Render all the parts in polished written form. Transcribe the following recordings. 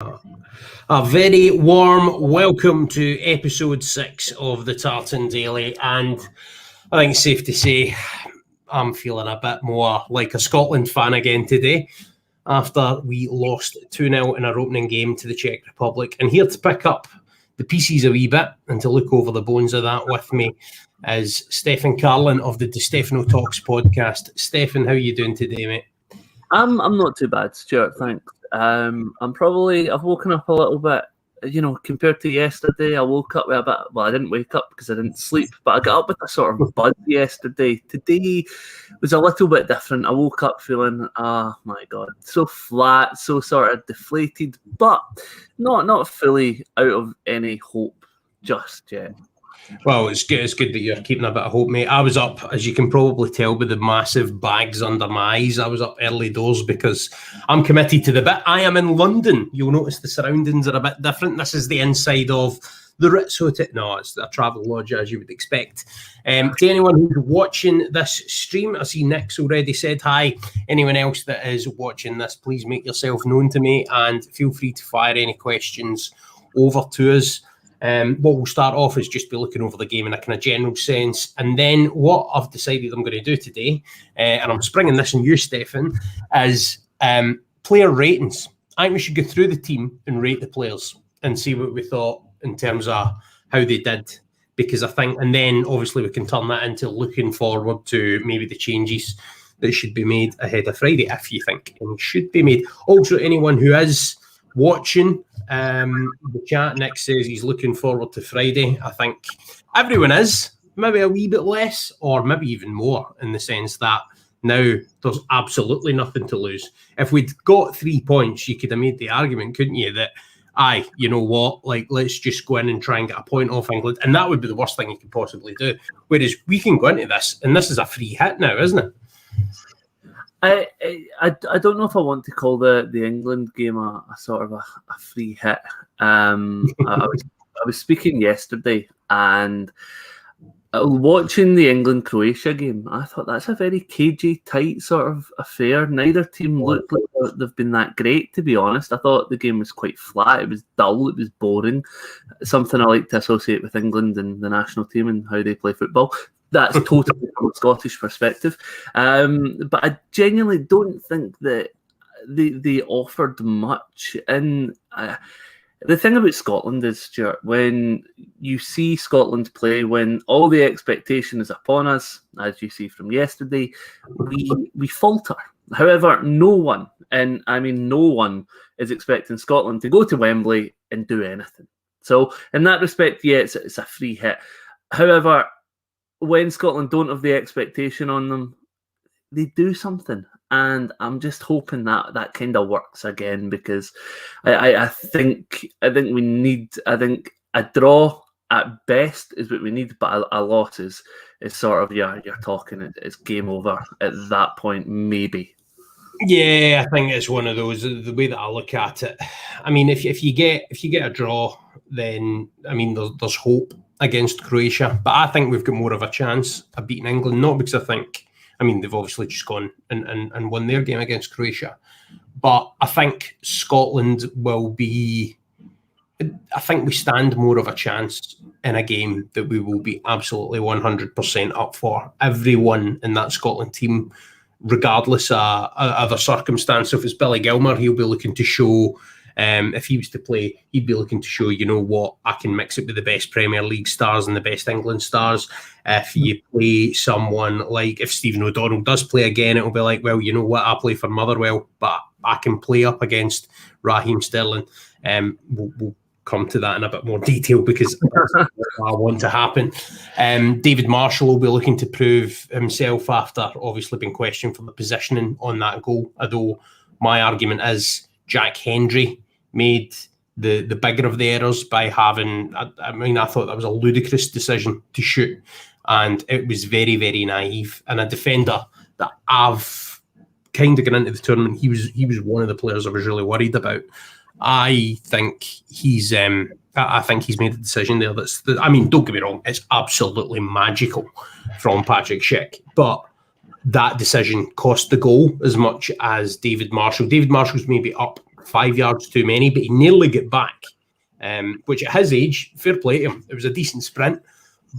A very warm welcome to episode 6 of the Tartan Daily, and I think it's safe to say I'm feeling a bit more like a Scotland fan again today after we lost 2-0 in our opening game to the Czech Republic. And here to pick up the pieces a wee bit and to look over the bones of that with me is Stefan Carlin of the Stefano Talks podcast. Stefan, how are you doing today, mate? I'm not too bad, Stuart, thanks. I've woken up a little bit, compared to yesterday. I woke up with a bit, I didn't wake up because I didn't sleep, but I got up with a sort of buzz yesterday. Today was a little bit different. I woke up feeling, oh my God, so flat, so sort of deflated, but not fully out of any hope just yet. Well, it's good that you're keeping a bit of hope, mate. I was up, as you can probably tell, with the massive bags under my eyes. I was up early doors because I'm committed to the bit. I am in London. You'll notice the surroundings are a bit different. This is the inside of the Ritz Hotel. No, it's a travel lodge, as you would expect. To anyone who's watching this stream, I see Nick's already said hi. Anyone else that is watching this, please make yourself known to me and feel free to fire any questions over to us. What we'll start off is just be looking over the game in a kind of general sense, and then what I've decided I'm going to do today, and I'm springing this on you, Stefan, is player ratings. I think we should go through the team and rate the players and see what we thought in terms of how they did, because I think, and then obviously we can turn that into looking forward to maybe the changes that should be made ahead of Friday, if you think any should be made. Also, anyone who is watching the chat, Nick says he's looking forward to Friday. I think everyone is, maybe a wee bit less or maybe even more, in the sense that now there's absolutely nothing to lose. If we'd got 3 points, you could have made the argument, couldn't you, that you know what, let's just go in and try and get a point off England, and that would be the worst thing you could possibly do. Whereas we can go into this and this is a free hit now, isn't it? I don't know if I want to call the England game a sort of a free hit. I was speaking yesterday and watching the England-Croatia game. I thought that's a very cagey, tight sort of affair. Neither team looked like they've been that great, to be honest. I thought the game was quite flat. It was dull. It was boring. Something I like to associate with England and the national team and how they play football. That's totally from a Scottish perspective. But I genuinely don't think that they offered much. And the thing about Scotland is, Stuart, when you see Scotland play, when all the expectation is upon us, as you see from yesterday, we falter. However, no one, and I mean no one, is expecting Scotland to go to Wembley and do anything. So in that respect, yeah, it's a free hit. However, when Scotland don't have the expectation on them, they do something. And I'm just hoping that kind of works again, because I think we need, a draw at best is what we need, but a loss is sort of, you're talking, it's game over at that point, maybe. Yeah, I think it's one of those, the way that I look at it. I mean, if you get a draw, then, I mean, there's hope against Croatia, but I think we've got more of a chance of beating England, not because they've obviously just gone and won their game against Croatia, but I think Scotland will be, I think we stand more of a chance in a game that we will be absolutely 100% up for. Everyone in that Scotland team, regardless of the circumstance, if it's Billy Gilmour, he'll be looking to show, if he was to play, he'd be looking to show, you know what, I can mix it with the best Premier League stars and the best England stars. If you play someone like, if Stephen O'Donnell does play again, it'll be like, well, you know what, I play for Motherwell, but I can play up against Raheem Sterling. We'll come to that in a bit more detail, because that's what I want to happen. David Marshall will be looking to prove himself after obviously being questioned for the positioning on that goal, although my argument is Jack Hendry made the bigger of the errors by having, I thought that was a ludicrous decision to shoot, and it was very, very naive. And a defender that I've kind of gone into the tournament, he was one of the players I was really worried about. I think he's made a decision there don't get me wrong, it's absolutely magical from Patrick Schick, but that decision cost the goal as much as David Marshall. David Marshall's maybe up 5 yards too many, but he nearly got back, which at his age, fair play to him, it was a decent sprint.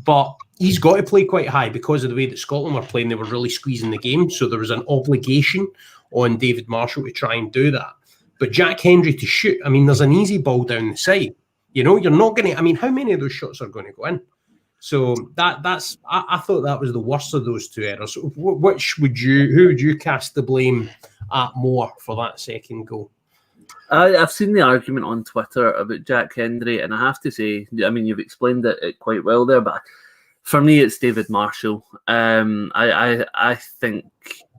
But he's got to play quite high because of the way that Scotland were playing. They were really squeezing the game, so there was an obligation on David Marshall to try and do that. But Jack Hendry to shoot, I mean, there's an easy ball down the side. You know, you're not going to, I mean, how many of those shots are going to go in? So I thought that was the worst of those two errors. Who would you cast the blame at more for that second goal? I've seen the argument on Twitter about Jack Hendry, and I have to say, I mean, you've explained it quite well there, but for me, it's David Marshall. I think,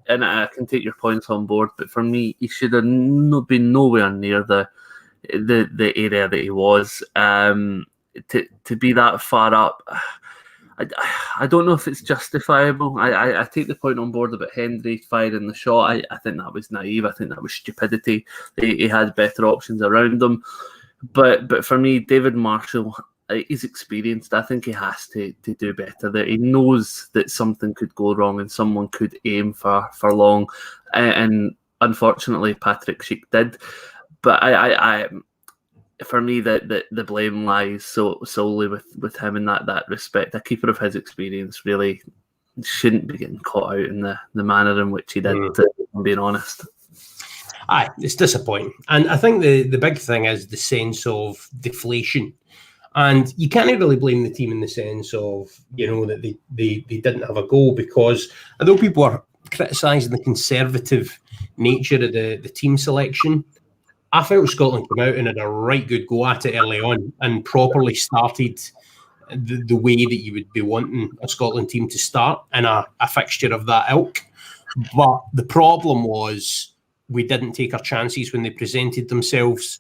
and I can take your points on board, but for me, he should have been nowhere near the area that he was. To be that far up, I don't know if it's justifiable. I take the point on board about Hendry firing the shot. I think that was naive. I think that was stupidity. He had better options around him. But for me, David Marshall, he's experienced. I think he has to do better there. He knows that something could go wrong and someone could aim for long. And unfortunately, Patrick Schick did. But for me, the blame lies solely with him in that respect. A keeper of his experience really shouldn't be getting caught out in the manner in which he did, if I'm being honest. Aye, it's disappointing. And I think the big thing is the sense of deflation. And you can't really blame the team in the sense of, you know, that they didn't have a goal, because although people are criticising the conservative nature of the team selection, I felt Scotland came out and had a right good go at it early on and properly started the way that you would be wanting a Scotland team to start in a fixture of that ilk. But the problem was we didn't take our chances when they presented themselves.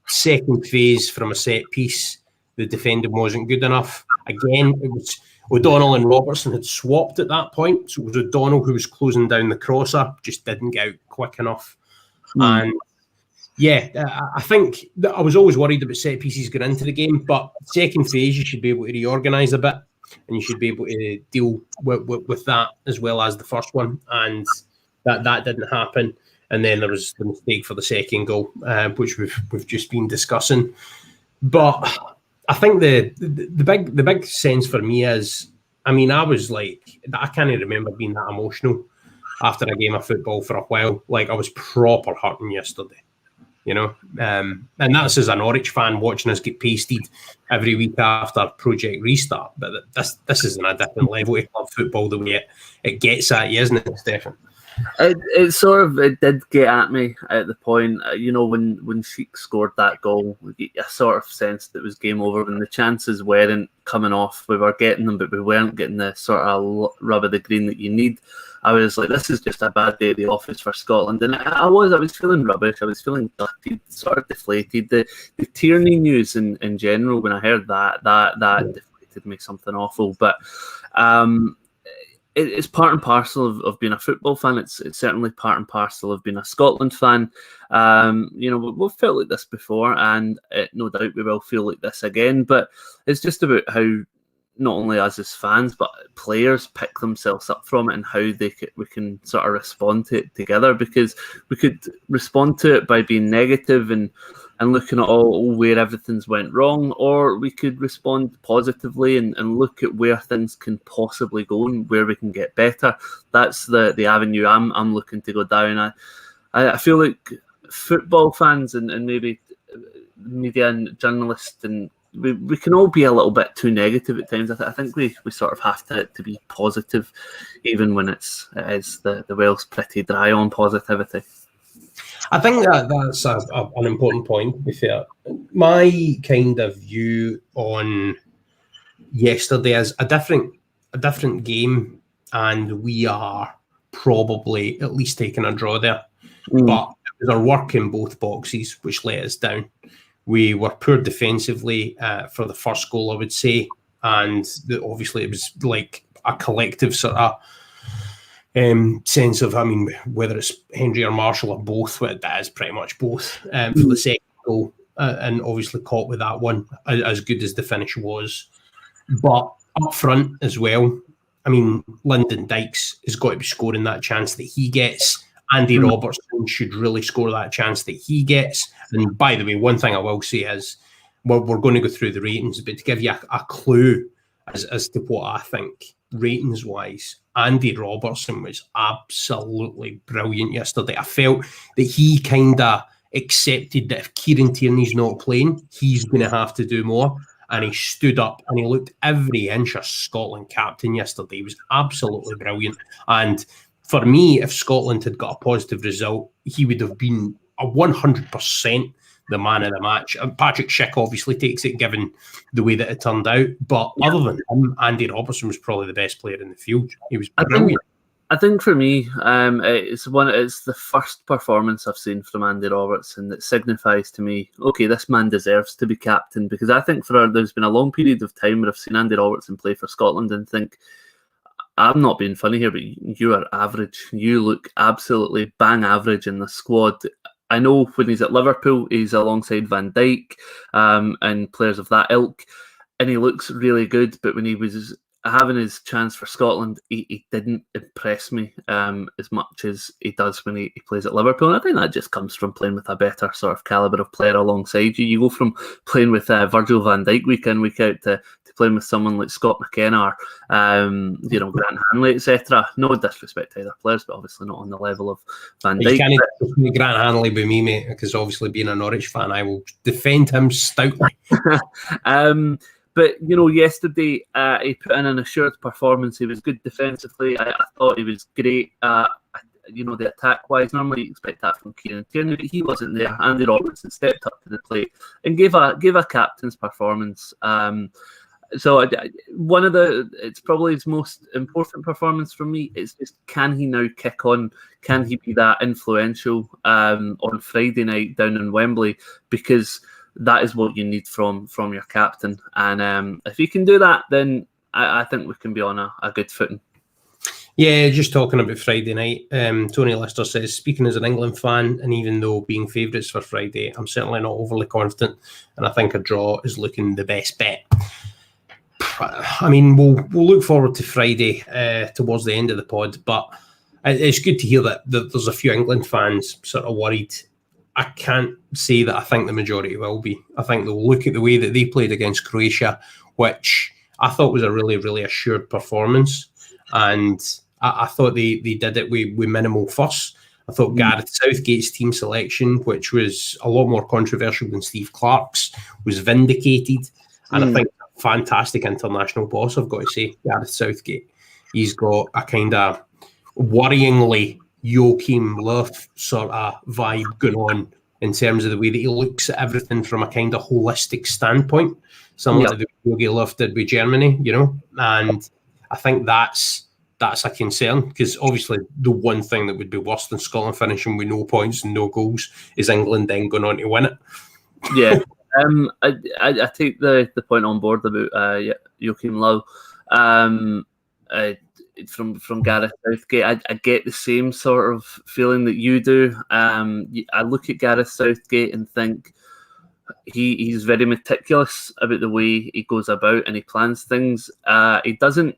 Second phase from a set piece, the defending wasn't good enough. Again, it was O'Donnell and Robertson had swapped at that point. So it was O'Donnell who was closing down the crosser, just didn't get out quick enough. And yeah, I think that I was always worried about set pieces going into the game, but second phase, you should be able to reorganise a bit and you should be able to deal with that as well as the first one. And that didn't happen. And then there was the mistake for the second goal, which we've just been discussing. But I think the big sense for me is, I mean, I was like, I can't even remember being that emotional after a game of football for a while. Like, I was proper hurting yesterday. You know, and that's as a Norwich fan watching us get pasted every week after Project Restart. But this is on a different level of club football, the way it gets at you, isn't it, Stefan? It did get at me at the point, you know, when Sheik scored that goal, I sort of sensed it was game over. When the chances weren't coming off, we were getting them, but we weren't getting the sort of rub of the green that you need. I was like, this is just a bad day at the office for Scotland. And I was feeling rubbish. I was feeling gutted, sort of deflated. The Tierney news in general, when I heard that deflated me something awful. But it's part and parcel of being a football fan. It's certainly part and parcel of being a Scotland fan. You know, we've felt like this before, and no doubt we will feel like this again. But it's just about how not only us as fans, but players pick themselves up from it and how we can sort of respond to it together. Because we could respond to it by being negative and looking at where everything's went wrong, or we could respond positively and look at where things can possibly go and where we can get better. That's the avenue I'm looking to go down. I feel like football fans and maybe media and journalists, and we can all be a little bit too negative at times. I think we sort of have to be positive, even when it is the well's pretty dry on positivity. I think that's an important point, to be fair. My kind of view on yesterday is a different game, and we are probably at least taking a draw there. But it was our work in both boxes which let us down. We were poor defensively for the first goal, I would say, and obviously it was like a collective sort of sense of, I mean, whether it's Hendry or Marshall or both, that is pretty much both for the second goal, and obviously caught with that one, as good as the finish was. But up front as well, I mean, Lyndon Dykes has got to be scoring that chance that he gets Andy Robertson should really score that chance that he gets. And by the way, one thing I will say is, well, we're going to go through the ratings, but to give you a clue as to what I think ratings-wise, Andy Robertson was absolutely brilliant yesterday. I felt that he kind of accepted that if Kieran Tierney's not playing, he's going to have to do more. And he stood up and he looked every inch a Scotland captain yesterday. He was absolutely brilliant. And for me, if Scotland had got a positive result, he would have been a 100% the man of the match. And Patrick Schick obviously takes it, given the way that it turned out. But other than him, Andy Robertson was probably the best player in the field. He was brilliant. I think for me, it's the first performance I've seen from Andy Robertson that signifies to me, okay, this man deserves to be captain, because I think there's been a long period of time where I've seen Andy Robertson play for Scotland and think, I'm not being funny here, but you are average. You look absolutely bang average in the squad. I know when he's at Liverpool, he's alongside Van Dijk and players of that ilk, and he looks really good. But when he was having his chance for Scotland, he didn't impress me as much as he does when he plays at Liverpool. And I think that just comes from playing with a better sort of calibre of player alongside you. You go from playing with Virgil van Dijk week in, week out to playing with someone like Scott McKenna or Grant Hanley, etc. No disrespect to either players, but obviously not on the level of Van Dijk. You can't Grant Hanley by me, mate, because obviously being a Norwich fan, I will defend him stoutly. But, yesterday he put in an assured performance. He was good defensively. I thought he was great. The attack-wise, normally you expect that from Kieran Tierney, but he wasn't there. Andy Robertson stepped up to the plate and gave a captain's performance. So it's probably his most important performance for me. It's just, can he now kick on? Can he be that influential on Friday night down in Wembley? Because that is what you need from your captain. And if he can do that, then I think we can be on a good footing. Yeah, just talking about Friday night, Tony Lister says, speaking as an England fan, and even though being favourites for Friday, I'm certainly not overly confident, and I think a draw is looking the best bet. I mean, we'll look forward to Friday towards the end of the pod, but it's good to hear that there's a few England fans sort of worried. I can't say that I think the majority will be. I think they'll look at the way that they played against Croatia, which I thought was a really, really assured performance, and I thought they did it with minimal fuss. I thought Gareth Southgate's team selection, which was a lot more controversial than Steve Clarke's, was vindicated. And I think fantastic international boss, I've got to say, Gareth Southgate. He's got a kind of worryingly Joachim Löw sort of vibe going on in terms of the way that he looks at everything from a kind of holistic standpoint, similar to the way Jogi Löw did with Germany, and I think that's a concern, because obviously the one thing that would be worse than Scotland finishing with no points and no goals is England then going on to win it. Yeah. I take the point on board about Joachim Löw. From Gareth Southgate, I get the same sort of feeling that you do. I look at Gareth Southgate and think he's very meticulous about the way he goes about and he plans things. He doesn't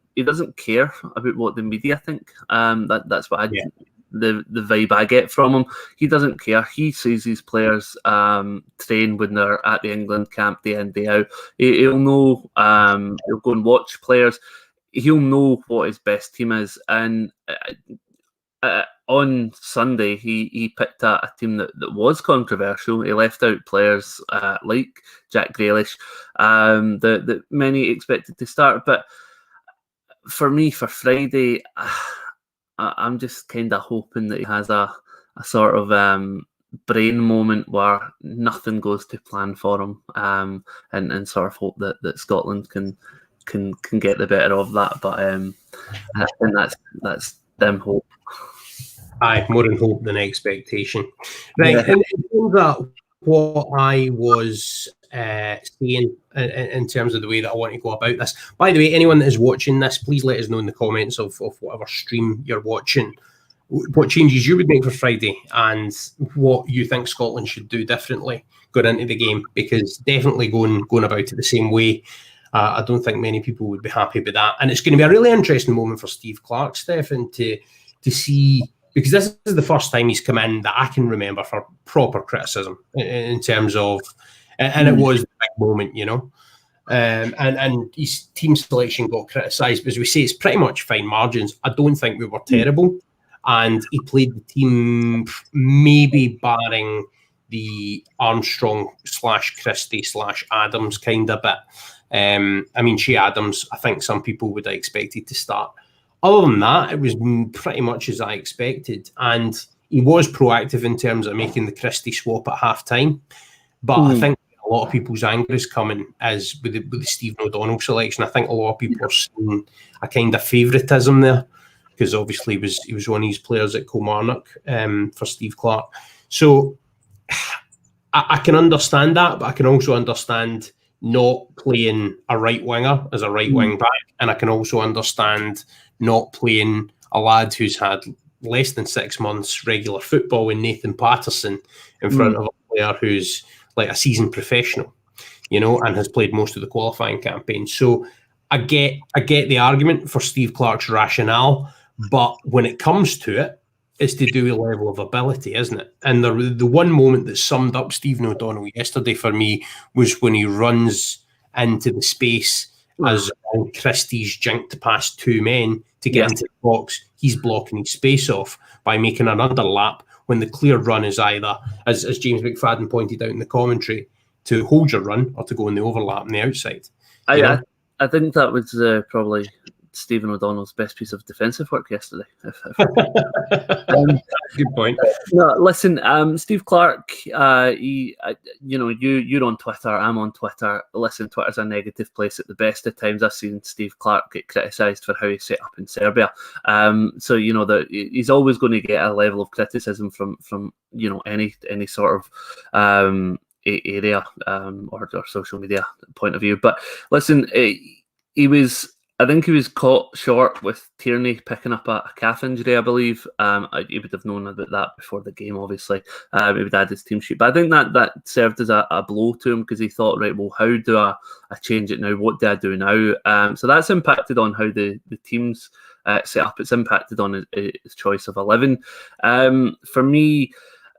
care about what the media think. That's what the vibe I get from him. He doesn't care. He sees his players train when they're at the England camp day in, day out. He'll know. He'll go and watch players. He'll know what his best team is. And on Sunday, he picked a team that was controversial. He left out players like Jack Grealish that many expected to start. But for me, for Friday, I'm just kind of hoping that he has a sort of brain moment where nothing goes to plan for him, and sort of hope that Scotland can get the better of that. But I think that's them hope. Aye, more in hope than expectation. Right, in terms of what I was saying in terms of the way that I want to go about this. By the way, anyone that is watching this, please let us know in the comments of whatever stream you're watching, what changes you would make for Friday and what you think Scotland should do differently going into the game, because definitely going about it the same way, I don't think many people would be happy with that. And it's going to be a really interesting moment for Steve Clarke, Stefan, to see, because this is the first time he's come in that I can remember for proper criticism in terms of, and it was the big moment, you know. And his team selection got criticised, but as we say, it's pretty much fine margins. I don't think we were terrible, and he played the team maybe barring the Armstrong / Christie / Adams kind of bit. I mean, Shea Adams, I think some people would have expected to start. Other than that, it was pretty much as I expected, and he was proactive in terms of making the Christie swap at half time. But I think a lot of people's anger is coming as with the Stephen O'Donnell selection. I think a lot of people are seeing a kind of favouritism there, because obviously he was one of these players at Kilmarnock for Steve Clarke. So I can understand that, but I can also understand not playing a right winger as a right wing back, and I can also understand not playing a lad who's had less than 6 months regular football in Nathan Patterson in front of a player who's like a seasoned professional, you know, and has played most of the qualifying campaign. So I get the argument for Steve Clarke's rationale, but when it comes to it, it's to do with level of ability, isn't it? And the one moment that summed up Stephen O'Donnell yesterday for me was when he runs into the space as Christie's jinked past two men to get into the box. He's blocking his space off by making an underlap when the clear run is either, as James McFadden pointed out in the commentary, to hold your run or to go in the overlap on the outside. I think that was probably Stephen O'Donnell's best piece of defensive work yesterday. Good point. No, listen, Steve Clarke, you're on Twitter, I'm on Twitter. Listen, Twitter's a negative place at the best of times. I've seen Steve Clarke get criticised for how he set up in Serbia. So you know that he's always going to get a level of criticism from any sort of area or social media point of view. But listen, I think he was caught short with Tierney picking up a calf injury, I believe. He would have known about that before the game, obviously. He would add his team sheet. But I think that served as a blow to him, because he thought, right, well, how do I change it now? What do I do now? So that's impacted on how the team's set up. It's impacted on his choice of 11. For me,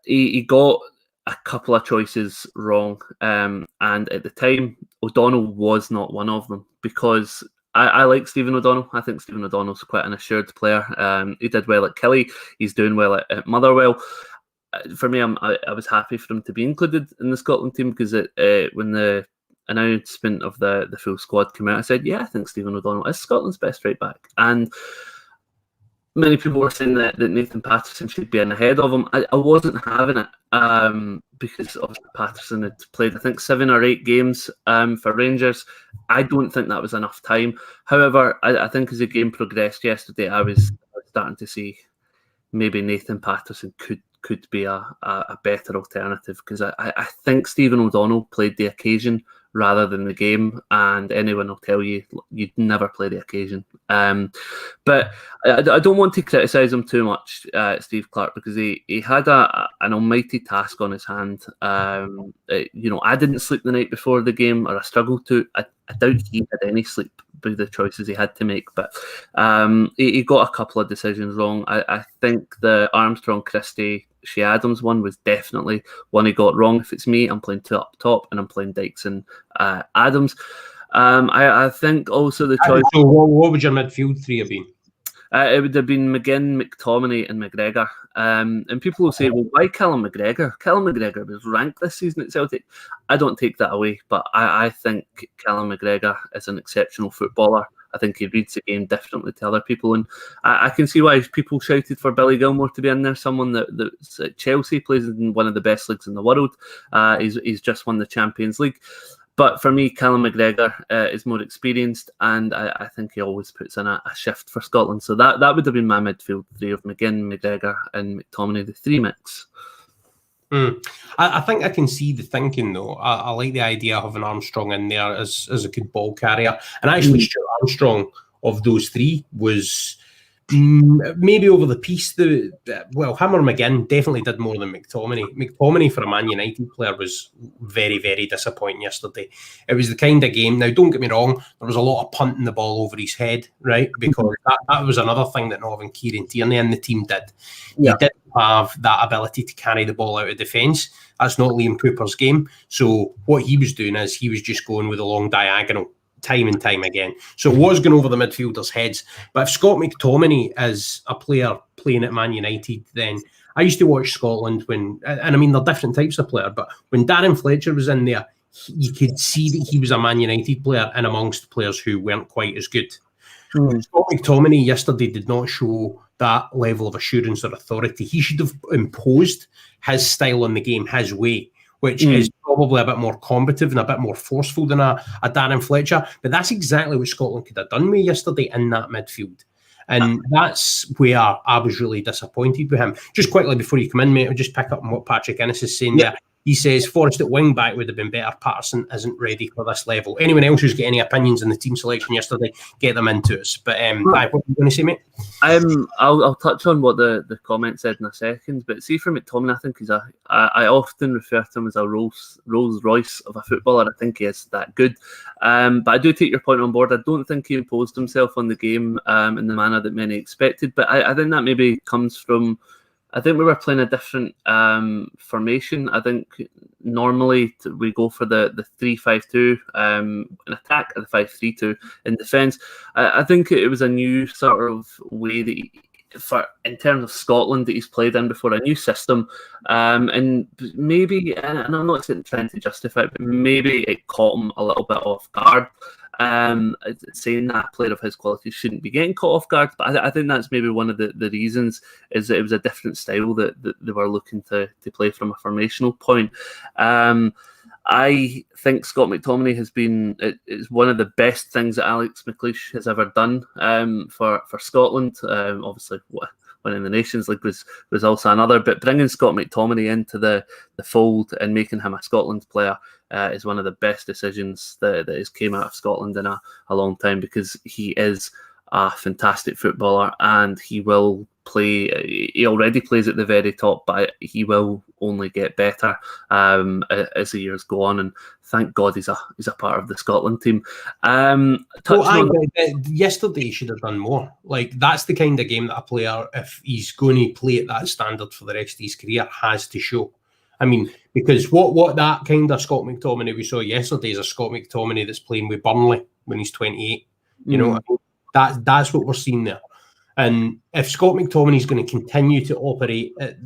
he got a couple of choices wrong. And at the time, O'Donnell was not one of them, because I like Stephen O'Donnell. I think Stephen O'Donnell's quite an assured player. He did well at Killie. He's doing well at Motherwell. For me, I was happy for him to be included in the Scotland team, because when the announcement of the full squad came out, I said, yeah, I think Stephen O'Donnell is Scotland's best right back. And many people were saying that Nathan Patterson should be in ahead of him. I wasn't having it, because obviously Patterson had played, I think, 7 or 8 games for Rangers. I don't think that was enough time. However, I think as the game progressed yesterday, I was starting to see maybe Nathan Patterson could be a better alternative, because I think Stephen O'Donnell played the occasion rather than the game, and anyone will tell you you'd never play the occasion. But I don't want to criticise him too much, Steve Clarke, because he had an almighty task on his hand. I didn't sleep the night before the game, or I struggled to. I doubt he had any sleep with the choices he had to make, but he got a couple of decisions wrong. I think the Armstrong Christie Shea Adams one was definitely one he got wrong. If it's me, I'm playing 2 up top and I'm playing Dykes and Adams. I think also the choice. So what would your midfield 3 have been? It would have been McGinn, McTominay and McGregor. And people will say, well, why Callum McGregor? Callum McGregor was ranked this season at Celtic. I don't take that away, but I think Callum McGregor is an exceptional footballer. I think he reads the game differently to other people. And I can see why people shouted for Billy Gilmore to be in there, someone that's at Chelsea, plays in one of the best leagues in the world. He's just won the Champions League. But for me, Callum McGregor is more experienced, and I think he always puts in a shift for Scotland. So that would have been my midfield 3 of McGinn, McGregor and McTominay, the 3 mix. I think I can see the thinking, though. I like the idea of having Armstrong in there as a good ball carrier. And actually, Stuart Armstrong, of those 3, was Maybe over the piece, him or McGinn definitely did more than McTominay. McTominay for a Man United player was very, very disappointing yesterday. It was the kind of game. Now, don't get me wrong, there was a lot of punting the ball over his head, right? Because that was another thing that not having Kieran Tierney and the team did. Yeah. He didn't have that ability to carry the ball out of defence. That's not Liam Cooper's game. So what he was doing is he was just going with a long diagonal, time and time again. So it was going over the midfielders' heads. But if Scott McTominay is a player playing at Man United, then I used to watch Scotland when, and I mean, they're different types of player, but when Darren Fletcher was in there, you could see that he was a Man United player in amongst players who weren't quite as good. Scott McTominay yesterday did not show that level of assurance or authority. He should have imposed his style on the game, his way, which is probably a bit more combative and a bit more forceful than a Darren Fletcher. But that's exactly what Scotland could have done with yesterday in that midfield. And that's where I was really disappointed with him. Just quickly before you come in, mate, I'll just pick up on what Patrick Innes is saying there. He says, Forrest at wing back would have been better. Patterson isn't ready for this level. Anyone else who's got any opinions on the team selection yesterday, get them into us. But what are you going to say, mate? I'll touch on what the comment said in a second. But see, for McTominay, I think I often refer to him as a Rolls Royce of a footballer. I think he is that good. But I do take your point on board. I don't think he imposed himself on the game in the manner that many expected. But I think that maybe comes from, I think we were playing a different formation. I think normally we go for the 3-5-2 in attack and the 5-3-2 in defence. I think it was a new sort of way that in terms of Scotland that he's played in before, a new system. And maybe, and I'm not trying to justify it, but maybe it caught him a little bit off guard. Saying that a player of his quality shouldn't be getting caught off guard, but I think that's maybe one of the reasons is that it was a different style that they were looking to play from a formational point. I think Scott McTominay is one of the best things that Alex McLeish has ever done for Scotland. Obviously, winning the Nations League was also another, but bringing Scott McTominay into the fold and making him a Scotland player is one of the best decisions that has came out of Scotland in a long time, because he is a fantastic footballer and he will play. He already plays at the very top, but he will only get better as the years go on. And thank God he's a part of the Scotland team. Yesterday he should have done more. Like, that's the kind of game that a player, if he's going to play at that standard for the rest of his career, has to show. I mean, because what that kind of Scott McTominay we saw yesterday is a Scott McTominay that's playing with Burnley when he's 28. You know, that's what we're seeing there. And if Scott McTominay is going to continue to operate at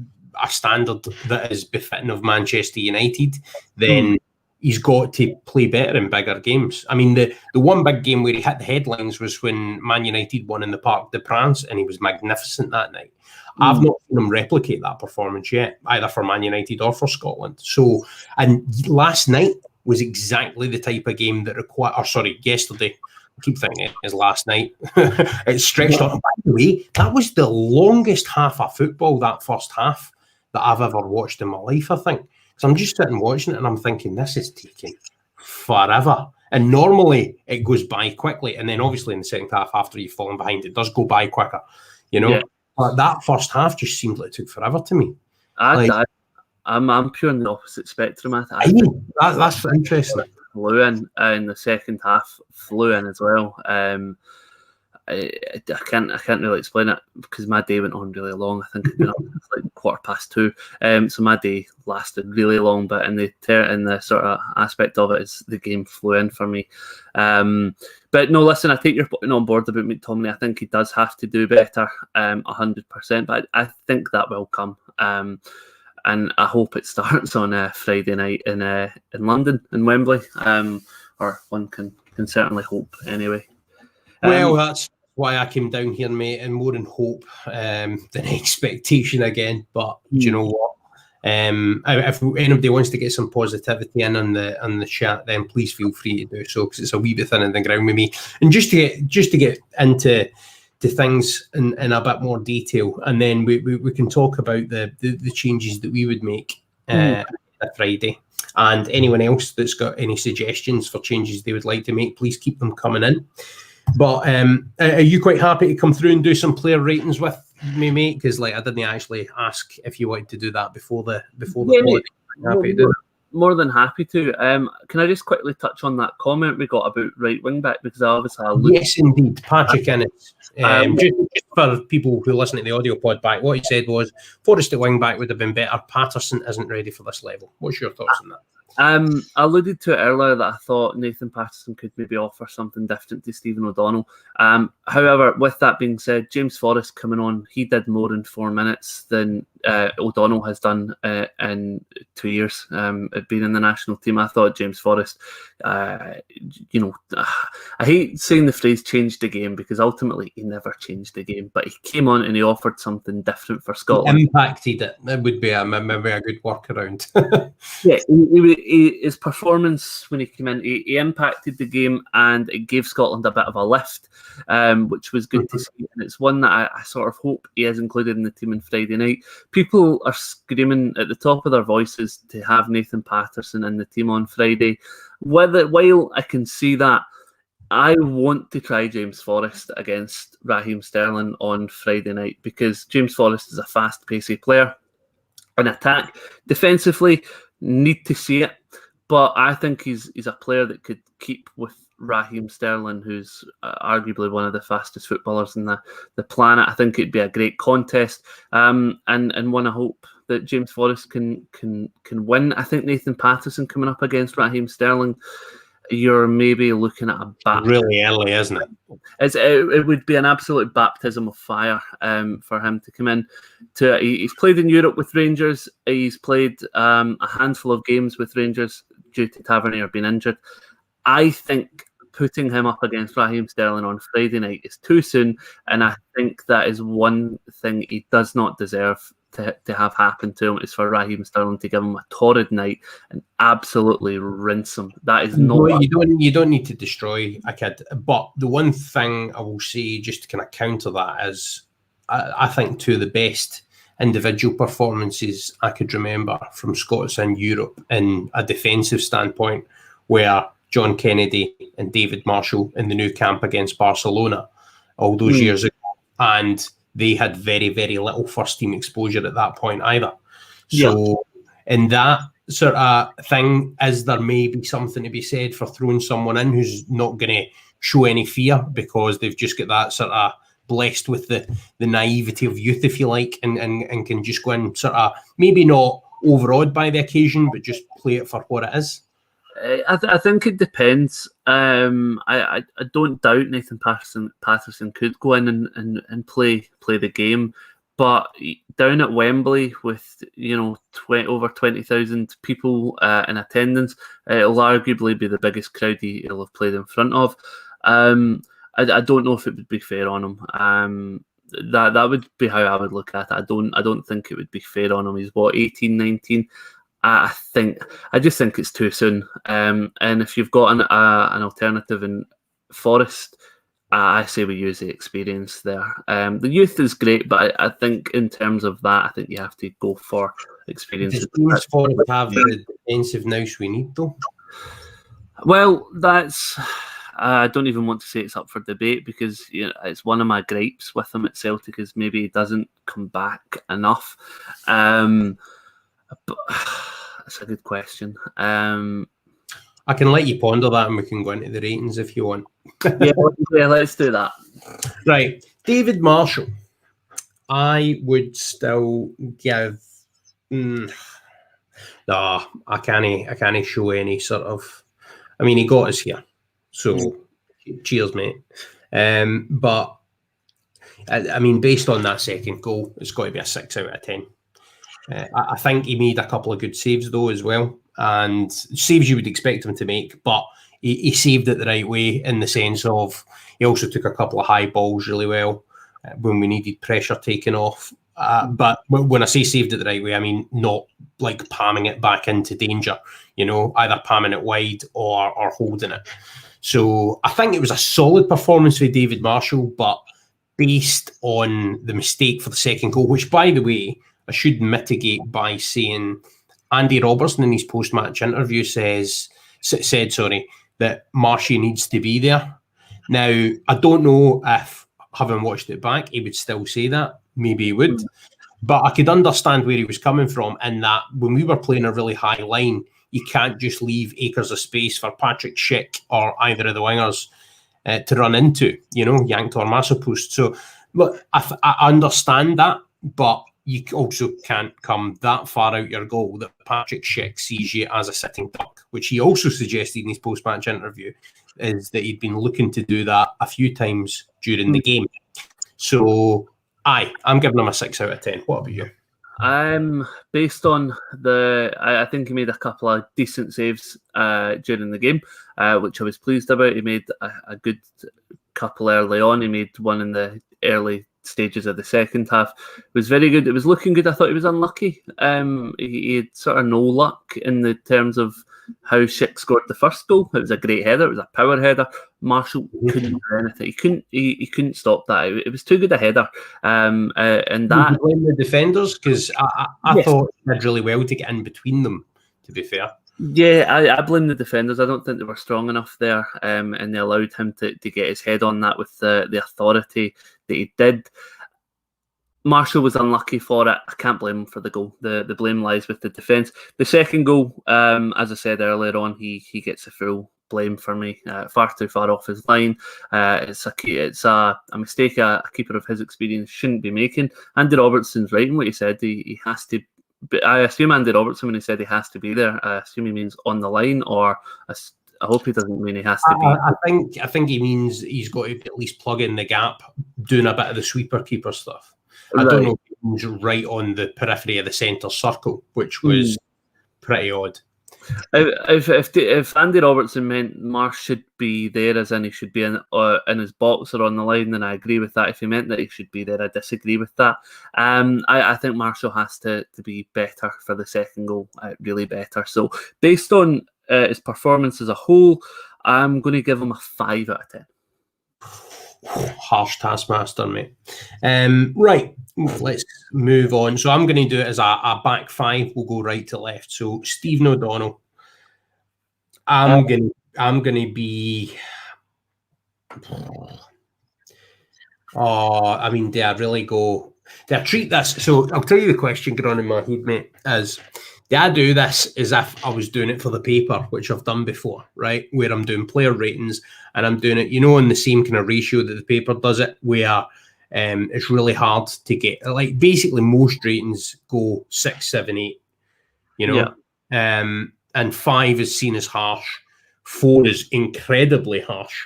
a standard that is befitting of Manchester United, then he's got to play better in bigger games. I mean, the one big game where he hit the headlines was when Man United won in the Parc des Princes, and he was magnificent that night. I've not seen him replicate that performance yet, either for Man United or for Scotland. So, and last night was exactly the type of game that yesterday. I keep thinking it is last night. It stretched on. By the way, that was the longest half of football, that first half, that I've ever watched in my life, I think. So I'm just sitting watching it and I'm thinking, this is taking forever. And normally it goes by quickly. And then obviously in the second half, after you've fallen behind, it does go by quicker, you know. Yeah. But that first half just seemed like it took forever to me. I'm pure on the opposite spectrum. That's interesting. Flew in the second half, flew in as well. I can't really explain it because my day went on really long. I think it went up like 2:15. So my day lasted really long, but in the sort of aspect of it is the game flew in for me. But no, listen, I take your point on board about McTominay. I think he does have to do better, 100%. But I think that will come. And I hope it starts on Friday night in London, in Wembley. Or one can certainly hope anyway. Well, that's why I came down here, mate, and more in hope than expectation again. But do you know what? If anybody wants to get some positivity in on the chat, then please feel free to do so, because it's a wee bit thin in the ground with me. And just to get into things in a bit more detail, and then we can talk about the changes that we would make on Friday. And anyone else that's got any suggestions for changes they would like to make, please keep them coming in. But are you quite happy to come through and do some player ratings with me, mate? Because I didn't actually ask if you wanted to do that before the pod. Happy to do that. More than happy to. Can I just quickly touch on that comment we got about right wing back, because obviously yes, indeed, Patrick Innes. Just for people who listen to the audio pod back, what he said was Forrest at wing back would have been better. Patterson isn't ready for this level. What's your thoughts on that? I alluded to it earlier that I thought Nathan Patterson could maybe offer something different to Stephen O'Donnell. However, with that being said, James Forrest coming on, he did more in 4 minutes than O'Donnell has done in 2 years being in the national team. I thought James Forrest, I hate saying the phrase changed the game, because ultimately he never changed the game, but he came on and he offered something different for Scotland. He impacted it. That would be maybe a good workaround. Yeah, his performance when he came in, he impacted the game, and it gave Scotland a bit of a lift, which was good to see. And it's one that I sort of hope he is included in the team on Friday night. People are screaming at the top of their voices to have Nathan Patterson in the team on Friday. While I can see that, I want to try James Forrest against Raheem Sterling on Friday night, because James Forrest is a fast-paced player. In attack, defensively, need to see it, but I think he's a player that could keep with Raheem Sterling, who's arguably one of the fastest footballers in the planet. I think it'd be a great contest, and one I hope that James Forrest can win. I think Nathan Patterson coming up against Raheem Sterling, you're maybe looking at a baptism. Really early, isn't it? It would be an absolute baptism of fire for him to come in. He's played in Europe with Rangers. He's played a handful of games with Rangers due to Tavernier being injured. I think putting him up against Raheem Sterling on Friday night is too soon, and I think that is one thing he does not deserve to have happen to him, is for Raheem Sterling to give him a torrid night and absolutely rinse him. That is not... You don't need to destroy a kid. But the one thing I will say, just to kind of counter that, is I think two of the best individual performances I could remember from Scots in Europe in a defensive standpoint were John Kennedy and David Marshall in the Nou Camp against Barcelona all those years ago. And they had very, very little first-team exposure at that point either. So in that sort of thing, is there maybe something to be said for throwing someone in who's not going to show any fear because they've just got that sort of blessed with the naivety of youth, if you like, and can just go in sort of maybe not overawed by the occasion, but just play it for what it is? I think it depends. I don't doubt Nathan Patterson could go in and play the game, but down at Wembley with over 20,000 people in attendance, it'll arguably be the biggest crowd he'll have played in front of. I don't know if it would be fair on him. That would be how I would look at it. I don't think it would be fair on him. He's 18, 19. I just think it's too soon. And if you've got an alternative in Forrest, I say we use the experience there. The youth is great, but I think in terms of that, I think you have to go for experience. Does James Forrest have the defensive nous we need, though? Well, that's... I don't even want to say it's up for debate, because it's one of my gripes with him at Celtic is maybe he doesn't come back enough. But that's a good question. I can let you ponder that and we can go into the ratings if you want. yeah, let's do that. Right. David Marshall. I would still give... No, I can't show any sort of... I mean, he got us here. So, cheers, mate. But, I mean, based on that second goal, it's got to be a 6 out of 10. I think he made a couple of good saves, though, as well. And saves you would expect him to make, but he saved it the right way, in the sense of he also took a couple of high balls really well when we needed pressure taken off. But when I say saved it the right way, I mean not like palming it back into danger, either palming it wide or holding it. So I think it was a solid performance for David Marshall, but based on the mistake for the second goal, which, by the way, I should mitigate by saying Andy Robertson in his post-match interview said that Marshy needs to be there. Now, I don't know if, having watched it back, he would still say that. Maybe he would. But I could understand where he was coming from in that when we were playing a really high line, you can't just leave acres of space for Patrick Schick or either of the wingers to run into, Yanked or Masopust. So, but I understand that, but you also can't come that far out your goal that Patrick Schick sees you as a sitting duck, which he also suggested in his post-match interview, is that he'd been looking to do that a few times during the game. So, I'm giving him a 6 out of 10. What about you? Based on I think he made a couple of decent saves during the game, which I was pleased about. He made a good couple early on. He made one in the early stages of the second half. It was very good. It was looking good. I thought he was unlucky. He had sort of no luck in the terms of how Schick scored the first goal. It was a great header. It was a power header. Marshall couldn't do anything. He couldn't stop that. It was too good a header. And that. You blame the defenders, because I thought they did really well to get in between them, to be fair. Yeah, I blame the defenders. I don't think they were strong enough there, and they allowed him to get his head on that with the authority that he did. Marshall was unlucky for it. I can't blame him for the goal. The blame lies with the defence. The second goal, as I said earlier on, he gets the full blame for me. Far too far off his line. It's a mistake a keeper of his experience shouldn't be making. Andy Robertson's right in what he said. He has to. But I assume Andy Robertson, when he said he has to be there, I assume he means on the line, or I hope he doesn't mean he has to be. I think he means he's got to at least plug in the gap, doing a bit of the sweeper keeper stuff. I don't know if he means right on the periphery of the centre circle, which was pretty odd. If Andy Robertson meant Marsh should be there, as in he should be in his box or on the line, then I agree with that. If he meant that he should be there, I disagree with that. I think Marshall has to be better for the second goal, really better. So based on his performance as a whole, I'm going to give him a 5 out of 10. Harsh taskmaster, mate. Right, let's move on. So I'm going to do it as a back five. We'll go right to left. So Stephen O'Donnell. I'm going to be. Oh, I mean, do I really go? Do I treat this? So I'll tell you the question going on in my head, mate. Is do I do this as if I was doing it for the paper, which I've done before, right? Where I'm doing player ratings and I'm doing it, in the same kind of ratio that the paper does it, where it's really hard to get. Like basically, most ratings go 6, 7, 8. And 5 is seen as harsh, 4 is incredibly harsh,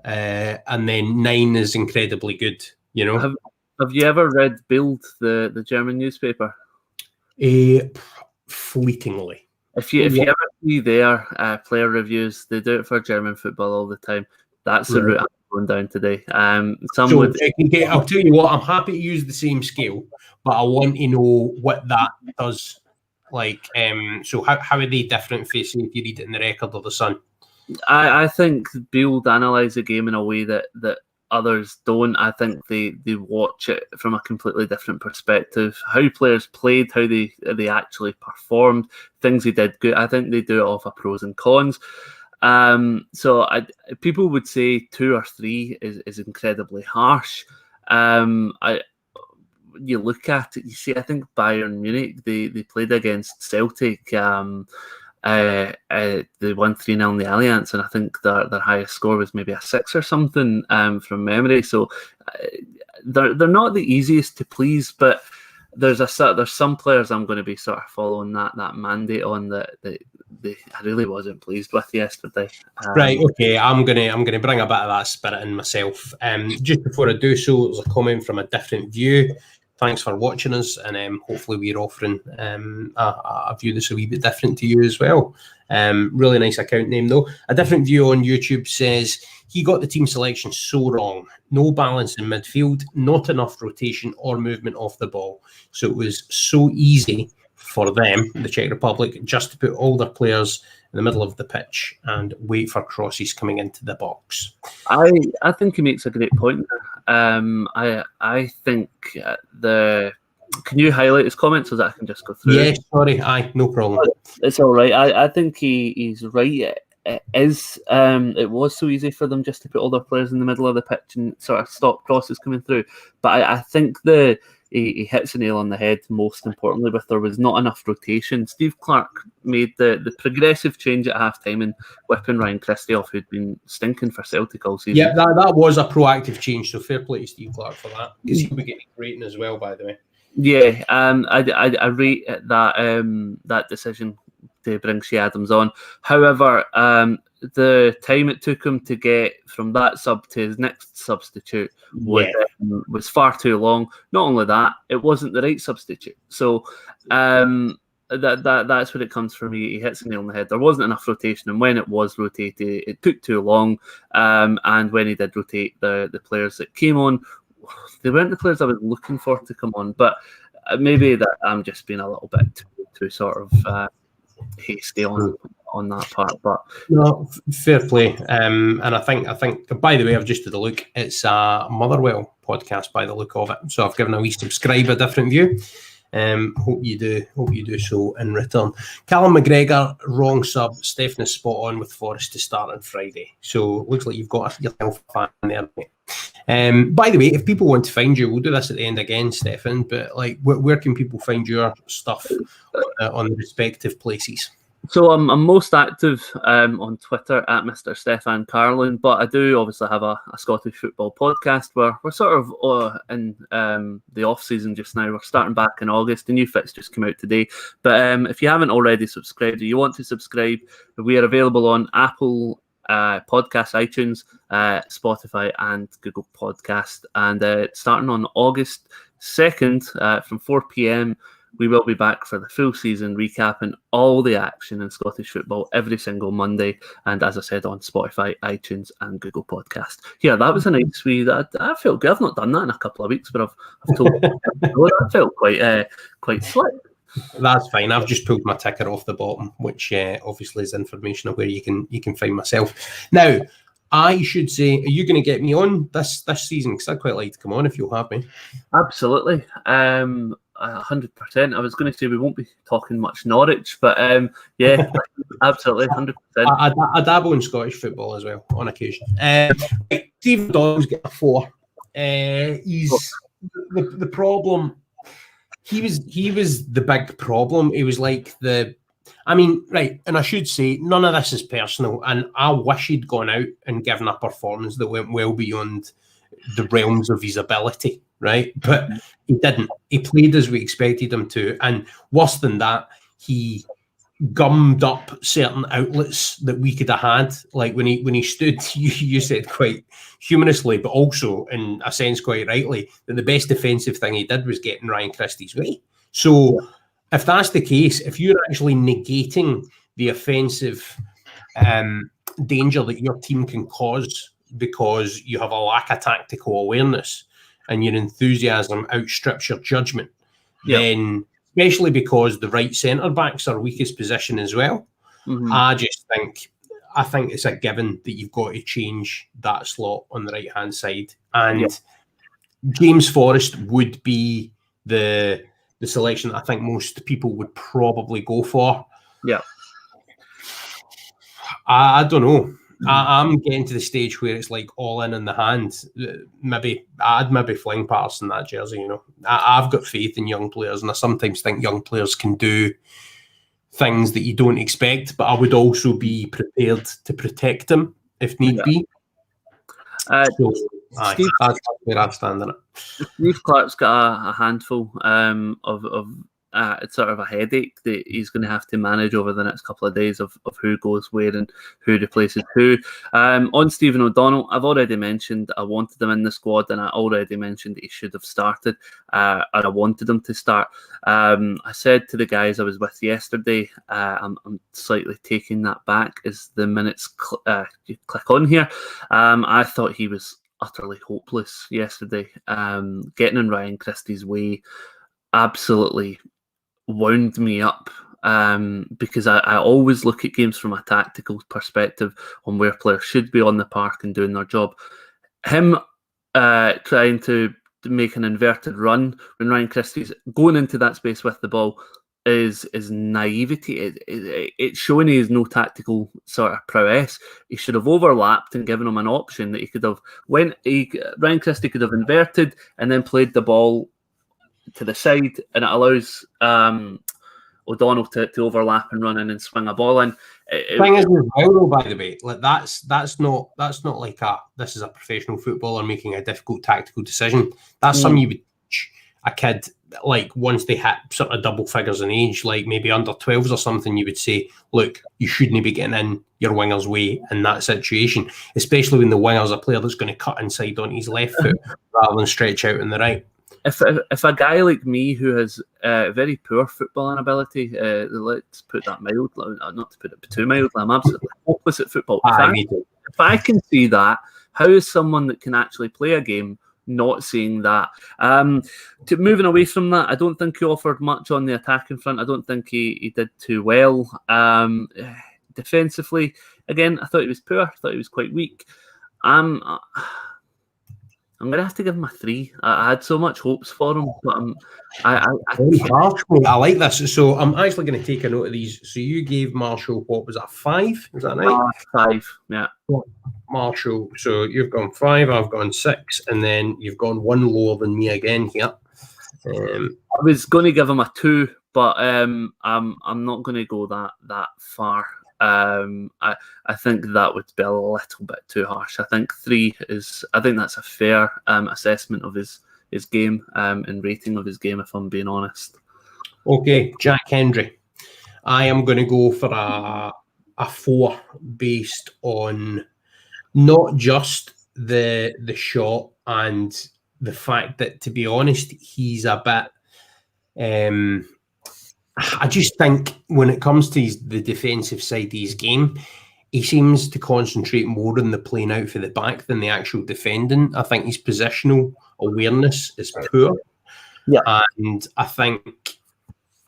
and then 9 is incredibly good. Have you ever read Bild, the German newspaper? Fleetingly. If you ever see their player reviews, they do it for German football all the time. That's the route I'm going down today. I'll tell you what, I'm happy to use the same scale, but I want to know what that does. Like, so how are they different, if you read it in the Record or the Sun? I think Bild analyse the game in a way that others don't. I think they watch it from a completely different perspective. How players played, how they actually performed, things they did good. I think they do it off of pros and cons. So people would say 2 or 3 is incredibly harsh. You look at it, you see, I think Bayern Munich, they played against Celtic. They won 3-0 in the Allianz, and I think their highest score was maybe a 6 or something from memory. So they're not the easiest to please, but there's some players I'm going to be sort of following that mandate on that I really wasn't pleased with yesterday. Right, okay, I'm gonna bring a bit of that spirit in myself. Just before I do so, there's a comment from a different view. Thanks for watching us, and hopefully we're offering a view that's a wee bit different to you as well. Really nice account name though. A different view on YouTube says, he got the team selection so wrong. No balance in midfield, not enough rotation or movement off the ball. So it was so easy for them, the Czech Republic, just to put all their players in the middle of the pitch and wait for crosses coming into the box. I think he makes a great point there. I think can you highlight his comments so that I can just go through? Yeah, sorry, no problem. It's all right. I think he's right it was so easy for them just to put all their players in the middle of the pitch and sort of stop crosses coming through. But I think he hits the nail on the head, most importantly, with there was not enough rotation. Steve Clark made the progressive change at half-time and whipping Ryan Christie off, who'd been stinking for Celtic all season. Yeah, that was a proactive change, so fair play to Steve Clark for that, because he'll be getting a rating as well, by the way. Yeah, I rate that decision to bring Shea Adams on. However, the time it took him to get from that sub to his next substitute was far too long. Not only that, it wasn't the right substitute. So that's where it comes from. He hits the nail on the head. There wasn't enough rotation, and when it was rotated, it took too long. And when he did rotate the players that came on, they weren't the players I was looking for to come on. But maybe that I'm just being a little bit too sort of hasty on that part. But no, fair play. And I think by the way, I've just had a look. It's a Motherwell podcast by the look of it. So I've given a wee subscribe a different view. Hope you do so in return. Callum McGregor, wrong sub. Stefan is spot on with Forest to start on Friday. So looks like you've got yourself a fan there, mate. By the way, if people want to find you, we'll do this at the end again, Stefan, but like where can people find your stuff on the respective places? So I'm most active on Twitter at Mr. Stefan Carlin, but I do obviously have a Scottish football podcast where we're sort of in the off season just now. We're starting back in August. The new fits just came out today. But if you haven't already subscribed or you want to subscribe, we are available on Apple Podcast, iTunes, Spotify and Google Podcast. And starting on August 2nd from 4 p.m, we will be back for the full season, recapping all the action in Scottish football every single Monday. And as I said, on Spotify, iTunes and Google Podcast. Yeah, that was a nice wee... I felt good. I've not done that in a couple of weeks, but I've told I felt quite slick. That's fine. I've just pulled my ticker off the bottom, which obviously is information of where you can find myself. Now, I should say, are you going to get me on this season? Because I'd quite like to come on if you'll have me. Absolutely. 100%. I was going to say we won't be talking much Norwich, but yeah, absolutely, 100%. I dabble in Scottish football as well on occasion. Stephen Dawes got a 4. He's the problem. He was the big problem. He was like right, and I should say none of this is personal, and I wish he'd gone out and given a performance that went well beyond the realms of his ability, right? But he didn't. He played as we expected him to, and worse than that, he gummed up certain outlets that we could have had. Like when he stood, you said quite humorously, but also in a sense quite rightly, that the best defensive thing he did was getting Ryan Christie's way. So if that's the case, if you're actually negating the offensive danger that your team can cause because you have a lack of tactical awareness and your enthusiasm outstrips your judgment, then especially because the right centre back's our weakest position as well, I think it's a given that you've got to change that slot on the right hand side, and James Forrest would be the selection that I think most people would probably go for. Yeah, I don't know. I'm getting to the stage where it's like all in the hand. I'd fling Patterson that jersey, you know. I've got faith in young players, and I sometimes think young players can do things that you don't expect, but I would also be prepared to protect them if need be. That's where I stand in it. Steve Clark's got a handful of it's sort of a headache that he's going to have to manage over the next couple of days of who goes where and who replaces who. On Stephen O'Donnell, I've already mentioned I wanted him in the squad, and I already mentioned that he should have started, and I wanted him to start. I said to the guys I was with yesterday, I'm slightly taking that back as the minutes you click on here. I thought he was utterly hopeless yesterday. Getting in Ryan Christie's way absolutely wound me up, because I always look at games from a tactical perspective on where players should be on the park and doing their job. Him trying to make an inverted run when Ryan Christie's going into that space with the ball, is naivety. It's showing he has no tactical sort of prowess. He should have overlapped and given him an option that he could have Ryan Christie could have inverted and then played the ball to the side, and it allows O'Donnell to overlap and run in and swing a ball in. Thing is, well, by the way, like that's not like this is a professional footballer making a difficult tactical decision. That's something you would teach a kid, like once they hit sort of double figures in age, like maybe under 12s or something. You would say, look, you shouldn't be getting in your winger's way in that situation, especially when the winger's a player that's going to cut inside on his left foot rather than stretch out on the right. If a guy like me who has very poor footballing ability, let's put that mild, not to put it too mildly, I'm absolutely hopeless at football. If I can see that, how is someone that can actually play a game not seeing that? Moving away from that, I don't think he offered much on the attacking front. I don't think he did too well. Defensively, again, I thought he was poor. I thought he was quite weak. I'm going to have to give him a 3. I had so much hopes for him, but I like this. So I'm actually going to take a note of these. So you gave Marshall, what was that, 5? Is that right? 5, yeah. Marshall, so you've gone 5, I've gone 6, and then you've gone 1 lower than me again here. I was going to give him a 2, but I'm not going to go that far. I think that would be a little bit too harsh. I think 3 is. I think that's a fair assessment of his game and rating of his game, if I'm being honest. Okay, Jack Hendry. I am going to go for a 4 based on not just the shot and the fact that, to be honest, he's a bit. I just think when it comes to the defensive side of his game, he seems to concentrate more on the playing out for the back than the actual defending. I think his positional awareness is poor. Yeah. And I think,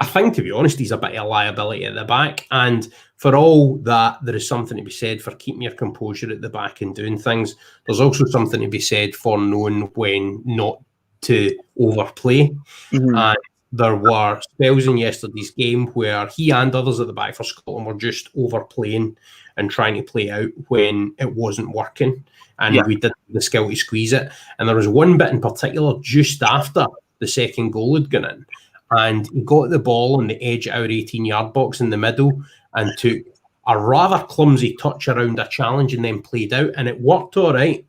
to be honest, he's a bit of a liability at the back. And for all that, there is something to be said for keeping your composure at the back and doing things. There's also something to be said for knowing when not to overplay. Mm-hmm. And there were spells in yesterday's game where he and others at the back for Scotland were just overplaying and trying to play out when it wasn't working. And we didn't have the skill to squeeze it. And there was one bit in particular just after the second goal had gone in. And he got the ball on the edge of our 18-yard box in the middle and took a rather clumsy touch around a challenge and then played out. And it worked all right.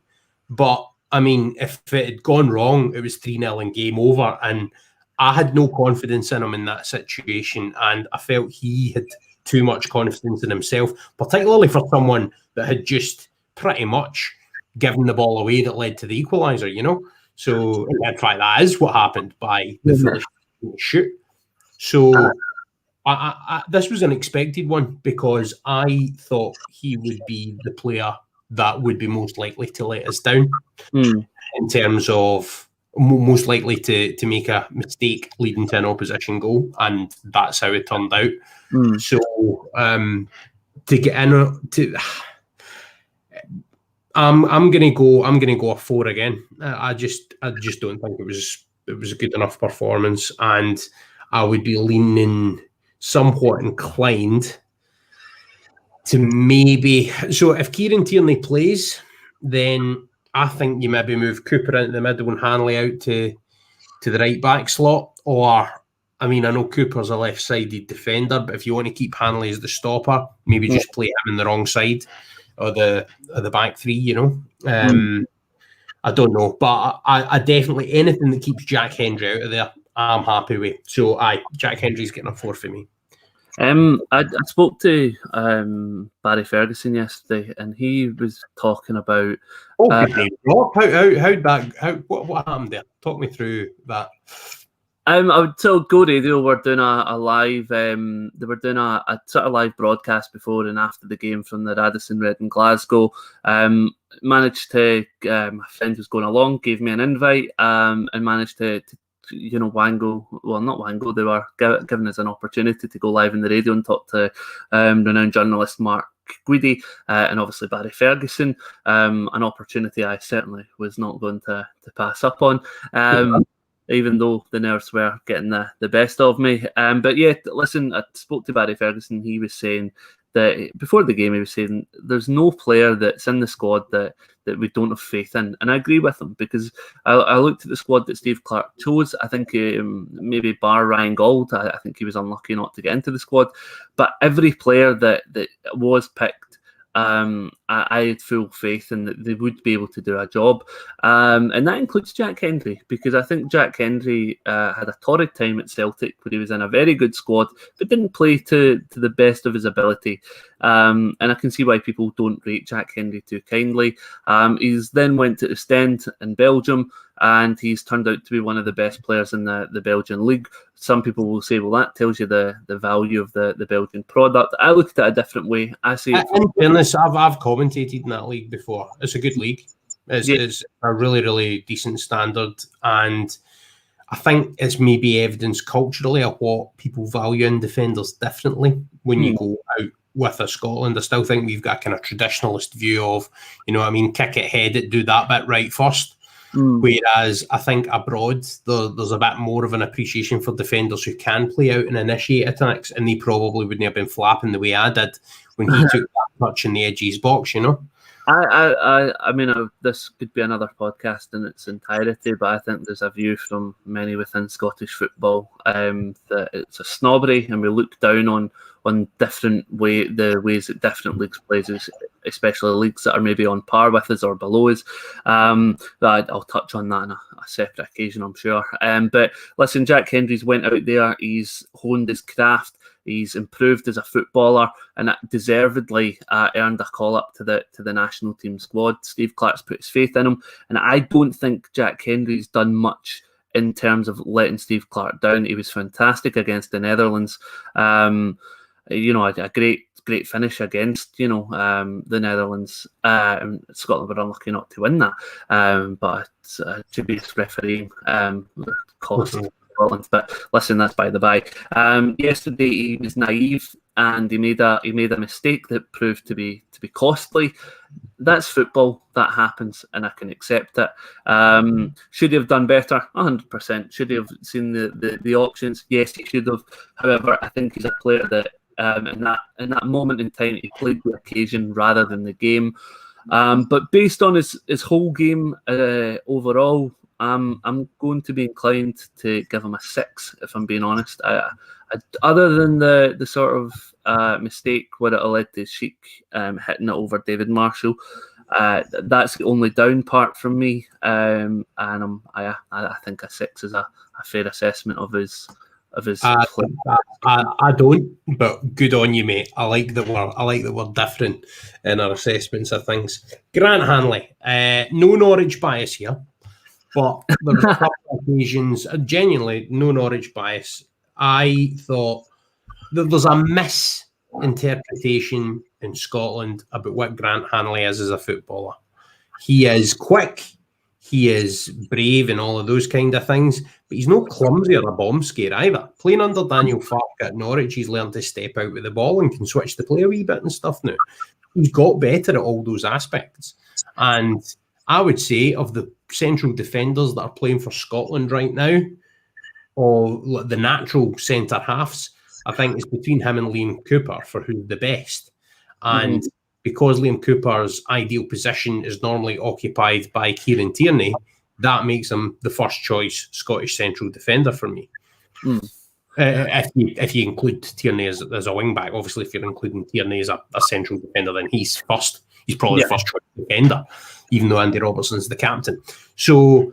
But, I mean, if it had gone wrong, it was 3-0 and game over. And I had no confidence in him in that situation, and I felt he had too much confidence in himself, particularly for someone that had just pretty much given the ball away that led to the equaliser, you know? So, in fact, that is what happened by the foolish shoot. So, this was an expected one because I thought he would be the player that would be most likely to let us down in terms of most likely to make a mistake leading to an opposition goal, and that's how it turned out. So to get in, I'm gonna go a 4 again. I just don't think it was a good enough performance, and I would be leaning somewhat inclined to maybe. So if Kieran Tierney plays, then I think you maybe move Cooper into the middle and Hanley out to the right back slot. Or, I mean, I know Cooper's a left-sided defender, but if you want to keep Hanley as the stopper, maybe just play him in the wrong side of the back 3, you know. I don't know. But I definitely, anything that keeps Jack Hendry out of there, I'm happy with. So, Jack Hendry's getting a 4 for me. I spoke to Barry Ferguson yesterday, and he was talking about. What happened there? Talk me through that. So Go Radio were doing a live. They were doing a sort of live broadcast before and after the game from the Radisson Red in Glasgow. Managed to. My friend was going along, gave me an invite, and managed to not Wango, they were given us an opportunity to go live in the radio and talk to renowned journalist Mark Guidi and obviously Barry Ferguson, an opportunity I certainly was not going to pass up on. even though the nerves were getting the best of me. But yeah, listen, I spoke to Barry Ferguson. He was saying that before the game, he was saying there's no player that's in the squad that we don't have faith in. And I agree with him, because I looked at the squad that Steve Clarke chose. I think maybe bar Ryan Gauld, I think he was unlucky not to get into the squad. But every player that was picked, I had full faith in that they would be able to do a job. And that includes Jack Hendry, because I think Jack Hendry had a torrid time at Celtic where he was in a very good squad, but didn't play to the best of his ability. And I can see why people don't rate Jack Hendry too kindly. He's then went to Ostend in Belgium, and he's turned out to be one of the best players in the Belgian league. Some people will say, well, that tells you the value of the Belgian product. I look at it a different way. I see it. In fairness, I've commentated in that league before. It's a good league. It's a really, really decent standard. And I think it's maybe evidence culturally of what people value in defenders differently when you go out with a Scotland. I still think we've got a kind of traditionalist view of, kick it, head it, do that bit right first. Whereas I think abroad, there's a bit more of an appreciation for defenders who can play out and initiate attacks, and they probably wouldn't have been flapping the way I did when he took that touch in the edge of his box, I mean, this could be another podcast in its entirety, but I think there's a view from many within Scottish football that it's a snobbery, and we look down on the ways that different leagues plays, especially leagues that are maybe on par with us or below us. I'll touch on that on a separate occasion, I'm sure. But listen, Jack Hendry's went out there, he's honed his craft, he's improved as a footballer, and deservedly earned a call up to the national team squad. Steve Clarke's put his faith in him, and I don't think Jack Hendry's done much in terms of letting Steve Clarke down. He was fantastic against the Netherlands. A great finish against the Netherlands. Scotland were unlucky not to win that, but dubious refereeing cost Scotland. But listen, that's by the by. Yesterday he was naive and he made a mistake that proved to be costly. That's football. That happens, and I can accept it. Should he have done better? 100%. Should he have seen the options? Yes, he should have. However, I think he's a player that in that moment in time he played the occasion rather than the game. But based on his whole game overall, I'm going to be inclined to give him a 6, if I'm being honest. Other than the sort of mistake where it led to Sheik hitting it over David Marshall, that's the only down part from me. And I think a 6 is a fair assessment of his. I don't, but good on you, mate. I like that we're different in our assessments of things. Grant Hanley, no Norwich bias here, but there was a couple of occasions, genuinely no Norwich bias. I thought that there's a misinterpretation in Scotland about what Grant Hanley is as a footballer. He is quick, he is brave and all of those kind of things, but he's not clumsy or a bomb scare either. Playing under Daniel Farke at Norwich, he's learned to step out with the ball and can switch the play a wee bit and stuff now. He's got better at all those aspects. And I would say of the central defenders that are playing for Scotland right now, or the natural centre halves, I think it's between him and Liam Cooper for who's the best. And because Liam Cooper's ideal position is normally occupied by Kieran Tierney, that makes him the first choice Scottish central defender for me. If you include Tierney as a wing back, obviously if you're including Tierney as a central defender, then he's first. He's probably the first choice defender, even though Andy Robertson's the captain. So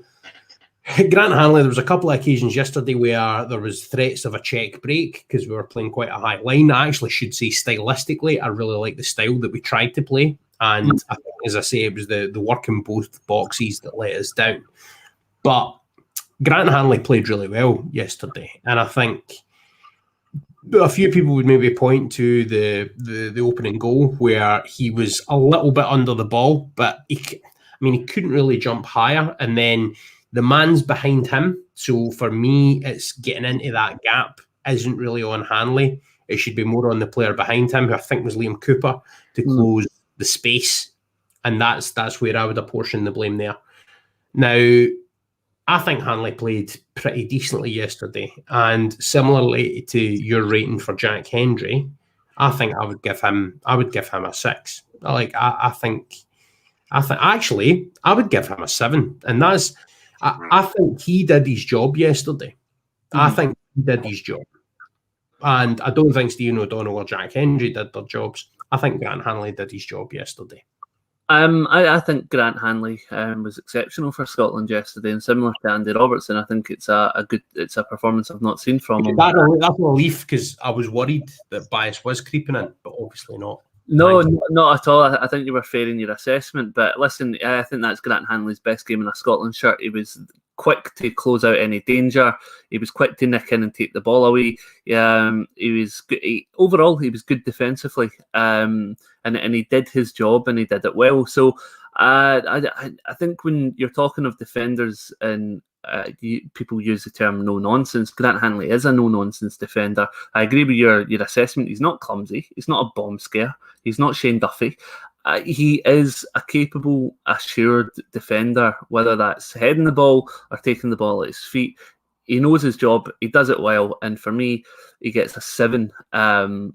Grant Hanley, there was a couple of occasions yesterday where there was threats of a Czech break because we were playing quite a high line. I actually should say stylistically, I really like the style that we tried to play. And I think, as I say, it was the work in both boxes that let us down. But Grant Hanley played really well yesterday. And I think a few people would maybe point to the opening goal where he was a little bit under the ball, but he couldn't really jump higher. And then the man's behind him. So for me, it's getting into that gap isn't really on Hanley. It should be more on the player behind him, who I think was Liam Cooper, to close the space. And that's where I would apportion the blame there. Now, I think Hanley played pretty decently yesterday, and similarly to your rating for Jack Hendry, I think I would give him a 6. I think actually I would give him a 7, and that's I think he did his job yesterday. I think he did his job, and I don't think Stephen O'Donnell or Jack Hendry did their jobs. I think Grant Hanley did his job yesterday. I think Grant Hanley was exceptional for Scotland yesterday, and similar to Andy Robertson, I think it's a performance I've not seen from him. That's a relief, because I was worried that bias was creeping in, but obviously not. No, not at all. I think you were fair in your assessment, but listen, I think that's Grant Hanley's best game in a Scotland shirt. He was quick to close out any danger. He was quick to nick in and take the ball away. He was good. Overall, he was good defensively, and he did his job, and he did it well. So I think when you're talking of defenders and people use the term no nonsense, Grant Hanley is a no nonsense defender. I agree with your assessment. He's not clumsy. He's not a bomb scare. He's not Shane Duffy. He is a capable, assured defender, whether that's heading the ball or taking the ball at his feet. He knows his job. He does it well. And for me, he gets a 7 for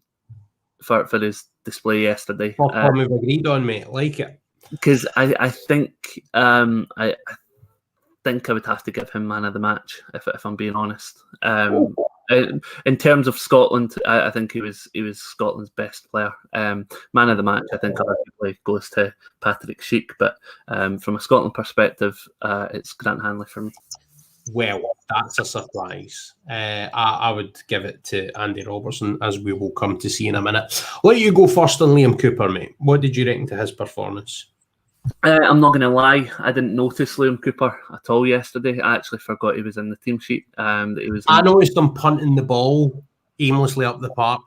his display yesterday. We've agreed on, mate. Like it. Because I think I would have to give him man of the match if I'm being honest. In terms of Scotland, I think he was Scotland's best player. Man of the match, I think, arguably goes to Patrick Schick, but from a Scotland perspective, it's Grant Hanley for me. Well, that's a surprise. I would give it to Andy Robertson, as we will come to see in a minute. Let you go first on Liam Cooper, mate. What did you reckon to his performance? I'm not going to lie, I didn't notice Liam Cooper at all yesterday. I actually forgot he was in the team sheet. I noticed him punting the ball aimlessly up the park.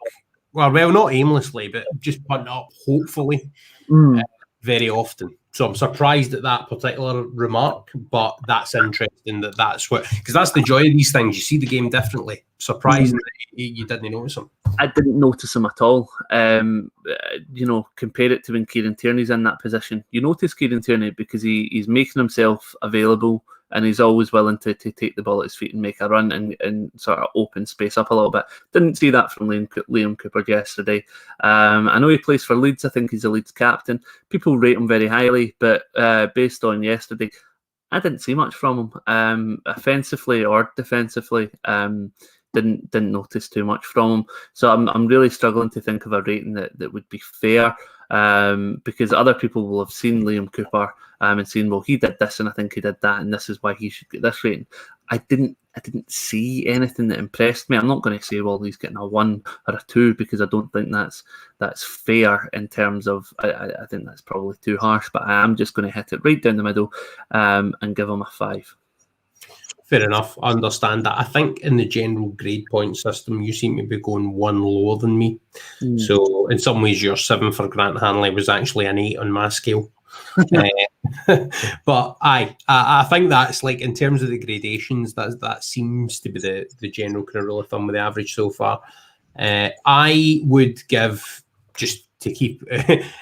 Well, not aimlessly, but just punting up, hopefully, very often. So I'm surprised at that particular remark, but that's interesting that's what, because that's the joy of these things. You see the game differently. Surprising that you didn't notice him. I didn't notice him at all. Compare it to when Kieran Tierney's in that position. You notice Kieran Tierney because he's making himself available, and he's always willing to take the ball at his feet and make a run and sort of open space up a little bit. Didn't see that from Liam Cooper yesterday. I know he plays for Leeds. I think he's a Leeds captain. People rate him very highly, but based on yesterday, I didn't see much from him. Offensively or defensively, didn't notice too much from him. So I'm really struggling to think of a rating that would be fair, because other people will have seen Liam Cooper and seen, well, he did this and I think he did that, and this is why he should get this rating. I didn't see anything that impressed me. I'm not going to say, well, he's getting a 1 or a 2, because I don't think that's fair in terms of, I think that's probably too harsh, but I am just going to hit it right down the middle and give him a 5. Fair enough. I understand that. I think in the general grade point system, you seem to be going 1 lower than me. So in some ways, your 7 for Grant Hanley was actually an 8 on my scale. But I think that's, like, in terms of the gradations, that seems to be the general kind of rule of thumb with the average so far. I would give, just to keep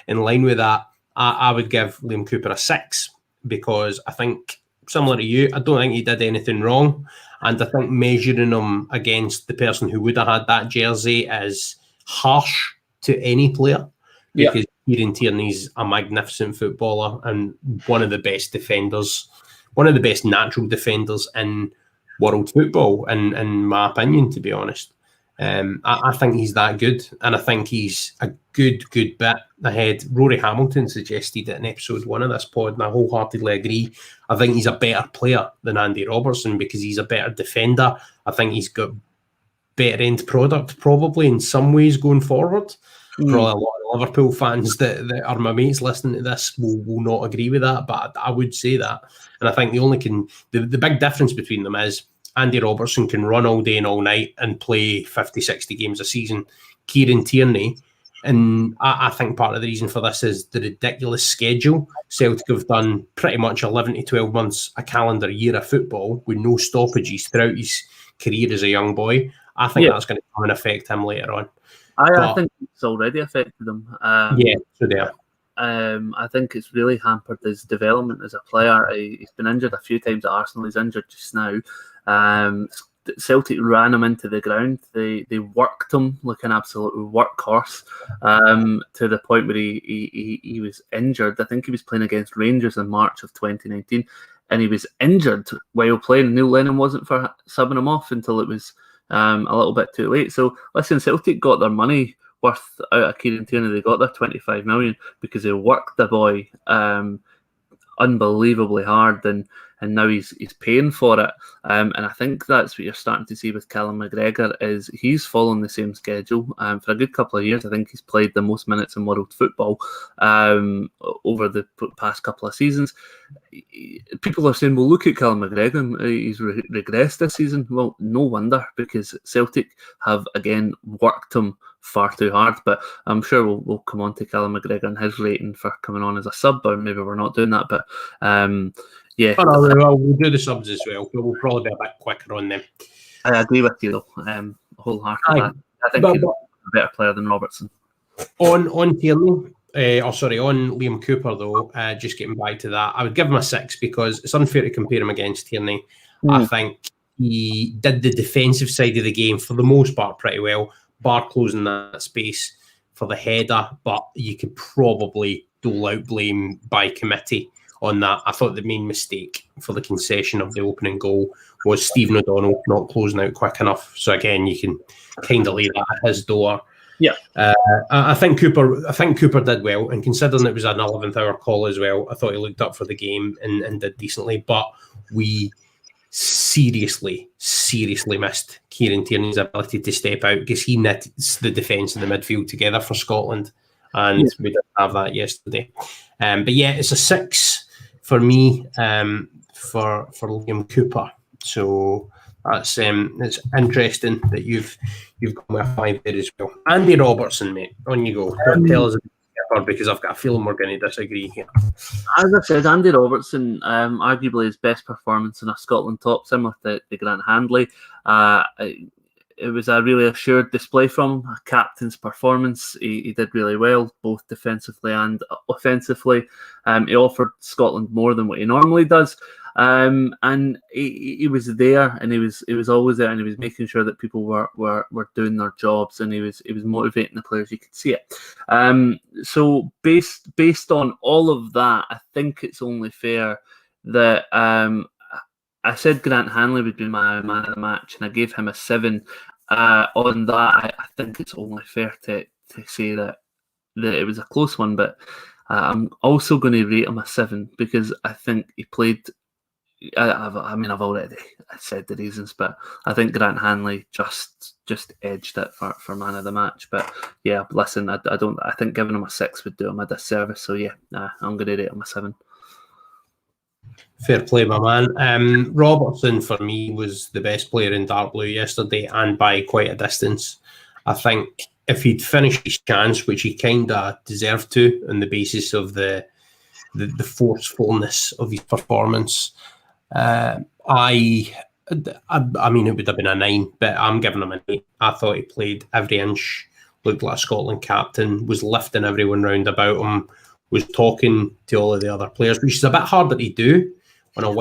in line with that, I would give Liam Cooper a 6, because I think, similar to you, I don't think he did anything wrong, and I think measuring him against the person who would have had that jersey is harsh to any player, because Kieran Tierney's a magnificent footballer and one of the best defenders, one of the best natural defenders in world football, in my opinion, to be honest. I think he's that good, and I think he's a good bit ahead. Rory Hamilton suggested it in episode 1 of this pod, and I wholeheartedly agree. I think he's a better player than Andy Robertson because he's a better defender. I think he's got better end product probably in some ways going forward. Probably a lot of Liverpool fans that are my mates listening to this will not agree with that, but I would say that. And I think the big difference between them is Andy Robertson can run all day and all night and play 50, 60 games a season. Kieran Tierney, and I think part of the reason for this is the ridiculous schedule. Celtic have done pretty much 11 to 12 months, a calendar year of football with no stoppages throughout his career as a young boy. I think that's going to come and affect him later on. I think it's already affected him. So there. I think it's really hampered his development as a player. He's been injured a few times at Arsenal. He's injured just now. Celtic ran him into the ground. They worked him like an absolute workhorse, to the point where he was injured. I think he was playing against Rangers in March of 2019, and he was injured while playing. Neil Lennon wasn't for subbing him off until it was a little bit too late. So listen, Celtic got their money worth out of Kieran Tierney. They got their 25 million because they worked the boy unbelievably hard, and now he's paying for it. And I think that's what you're starting to see with Callum McGregor, is he's following the same schedule. For a good couple of years, I think he's played the most minutes in world football over the past couple of seasons. People are saying, well, look at Callum McGregor, he's regressed this season. Well, no wonder, because Celtic have, again, worked him far too hard. But I'm sure we'll come on to Callum McGregor and his rating for coming on as a sub, or maybe we're not doing that. But yeah. Well, we'll do the subs as well, but we'll probably be a bit quicker on them. I agree with you, though, wholeheartedly. I think he's a better player than Robertson. On Tierney, on Liam Cooper, though, just getting back to that, I would give him a 6 because it's unfair to compare him against Tierney. I think he did the defensive side of the game for the most part pretty well, bar closing that space for the header, but you could probably dole out blame by committee on that. I thought the main mistake for the concession of the opening goal was Stephen O'Donnell not closing out quick enough. So again, you can kind of lay that at his door. Yeah, I think Cooper did well, and considering it was an 11th hour call as well, I thought he looked up for the game and did decently. But we seriously missed Kieran Tierney's ability to step out, because he knits the defence and the midfield together for Scotland, and we didn't have that yesterday. But yeah, it's a 6 for me, for Liam Cooper. So that's it's interesting that you've gone with a 5 there as well. Andy Robertson, mate, on you go. Tell us about, because I've got a feeling we're going to disagree here. As I said, Andy Robertson, arguably his best performance in a Scotland top, similar to Grant Handley. It was a really assured display from him, a captain's performance. He did really well, both defensively and offensively. He offered Scotland more than what he normally does. And he was there, and he was always there, and he was making sure that people were doing their jobs, and he was motivating the players. You could see it. So based on all of that, I think it's only fair that I said Grant Hanley would be my man of the match, and I gave him a 7. On that, I think it's only fair to say that it was a close one, but I'm also going to rate him a 7 because I think he played. I've already said the reasons, but I think Grant Hanley just edged it for man of the match. But yeah, listen, I think giving him a 6 would do him a disservice. So yeah, I'm going to rate him a 7. Fair play, my man. Robertson, for me, was the best player in dark blue yesterday, and by quite a distance. I think if he'd finished his chance, which he kind of deserved to, on the basis of the forcefulness of his performance, I mean, it would have been a 9, but I'm giving him an 8. I thought he played every inch, looked like a Scotland captain, was lifting everyone round about him, was talking to all of the other players, which is a bit harder to do in a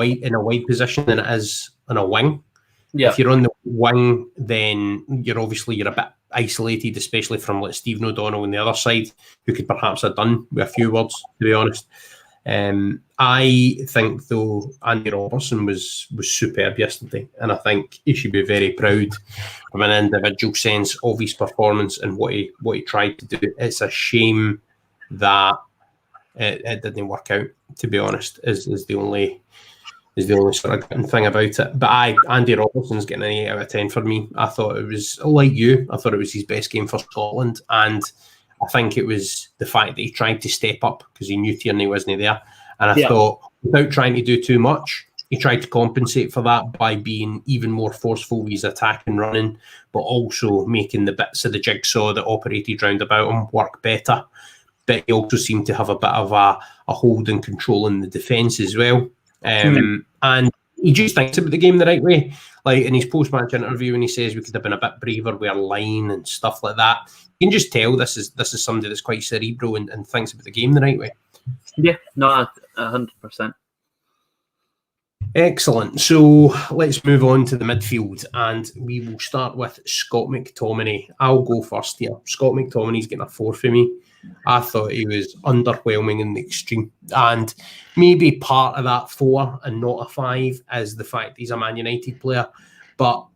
wide position than it is on a wing. Yeah. If you're on the wing, then you're a bit isolated, especially from like Stephen O'Donnell on the other side, who could perhaps have done with a few words, to be honest. I think, though, Andy Robertson was superb yesterday, and I think he should be very proud from an individual sense of his performance and what he tried to do. It's a shame that it didn't work out, to be honest, is the only sort of good thing about it. But Andy Robertson's getting an 8 out of 10 for me. I thought it was, like you, I thought it was his best game for Scotland, and I think it was the fact that he tried to step up because he knew Tierney wasn't there. And I thought, without trying to do too much, he tried to compensate for that by being even more forceful with his attack and running, but also making the bits of the jigsaw that operated round about him work better. But he also seemed to have a bit of a hold and control in the defence as well. And he just thinks about the game the right way. Like in his post-match interview, when he says we could have been a bit braver with our line and stuff like that, you can just tell this is somebody that's quite cerebral and thinks about the game the right way. Yeah, no, 100%. Excellent. So let's move on to the midfield, and we will start with Scott McTominay. I'll go first here. Scott McTominay's getting a 4 for me. I thought he was underwhelming in the extreme, and maybe part of that 4 and not a 5 is the fact he's a Man United player. But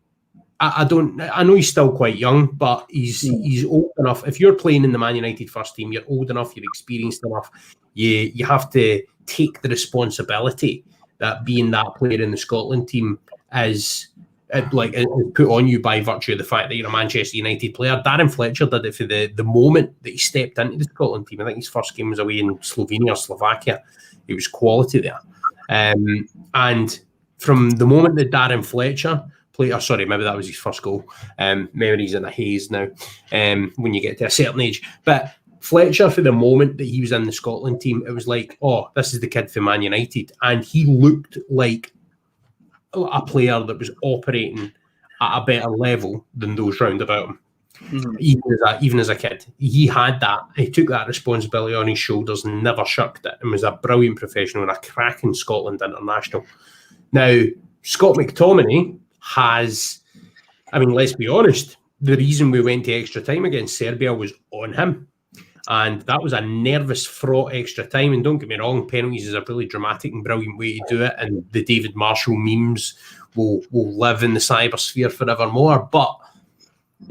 I know he's still quite young, but he's old enough. If you're playing in the Man United first team, you're old enough, you're experienced enough. You have to take the responsibility that being that player in the Scotland team is put on you by virtue of the fact that you're a Manchester United player. Darren Fletcher did it for the moment that he stepped into the Scotland team. I think his first game was away in Slovenia or Slovakia. It was quality there. And from the moment that Darren Fletcher played, maybe that was his first goal. Memories in a haze now when you get to a certain age. But Fletcher, for the moment that he was in the Scotland team, it was like, oh, this is the kid for Man United. And he looked like a player that was operating at a better level than those round about him. Mm-hmm. Even as a kid. He had that. He took that responsibility on his shoulders and never shirked it, and was a brilliant professional and a cracking Scotland international. Now, Scott McTominay has, let's be honest, the reason we went to extra time against Serbia was on him. And that was a nervous, fraught extra time. And don't get me wrong, penalties is a really dramatic and brilliant way to do it. And the David Marshall memes will live in the cybersphere forevermore. But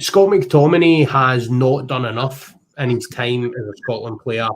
Scott McTominay has not done enough in his time as a Scotland player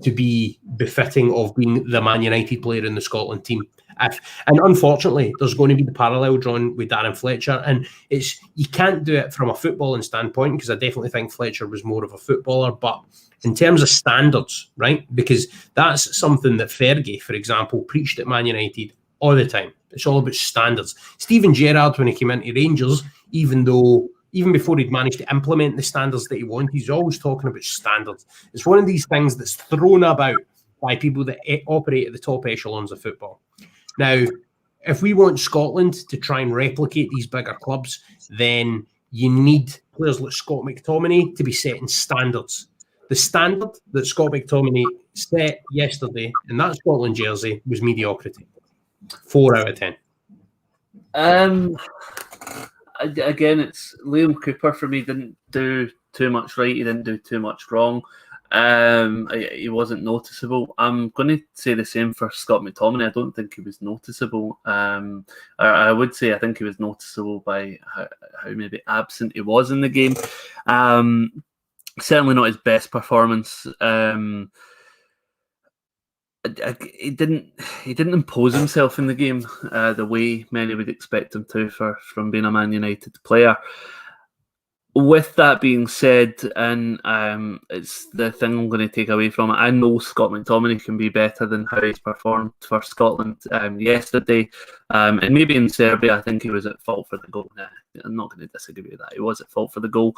to be befitting of being the Man United player in the Scotland team. And unfortunately, there's going to be the parallel drawn with Darren Fletcher, and you can't do it from a footballing standpoint, because I definitely think Fletcher was more of a footballer, but in terms of standards, right? Because that's something that Fergie, for example, preached at Man United all the time. It's all about standards. Steven Gerrard, when he came into Rangers, even before he'd managed to implement the standards that he wanted, he's always talking about standards. It's one of these things that's thrown about by people that operate at the top echelons of football. Now, if we want Scotland to try and replicate these bigger clubs, then you need players like Scott McTominay to be setting standards. The standard that Scott McTominay set yesterday in that Scotland jersey was mediocrity. 4 out of 10. Again, it's Liam Cooper for me. Didn't do too much right. He didn't do too much wrong. He wasn't noticeable. I'm going to say the same for Scott McTominay. I don't think he was noticeable. I would say I think he was noticeable by how maybe absent he was in the game. Certainly not his best performance. He didn't impose himself in the game the way many would expect him to from being a Man United player. With that being said, and it's the thing I'm going to take away from it, I know Scott McTominay can be better than how he's performed for Scotland yesterday. And maybe in Serbia, I think he was at fault for the goal. Nah, I'm not going to disagree with that. He was at fault for the goal.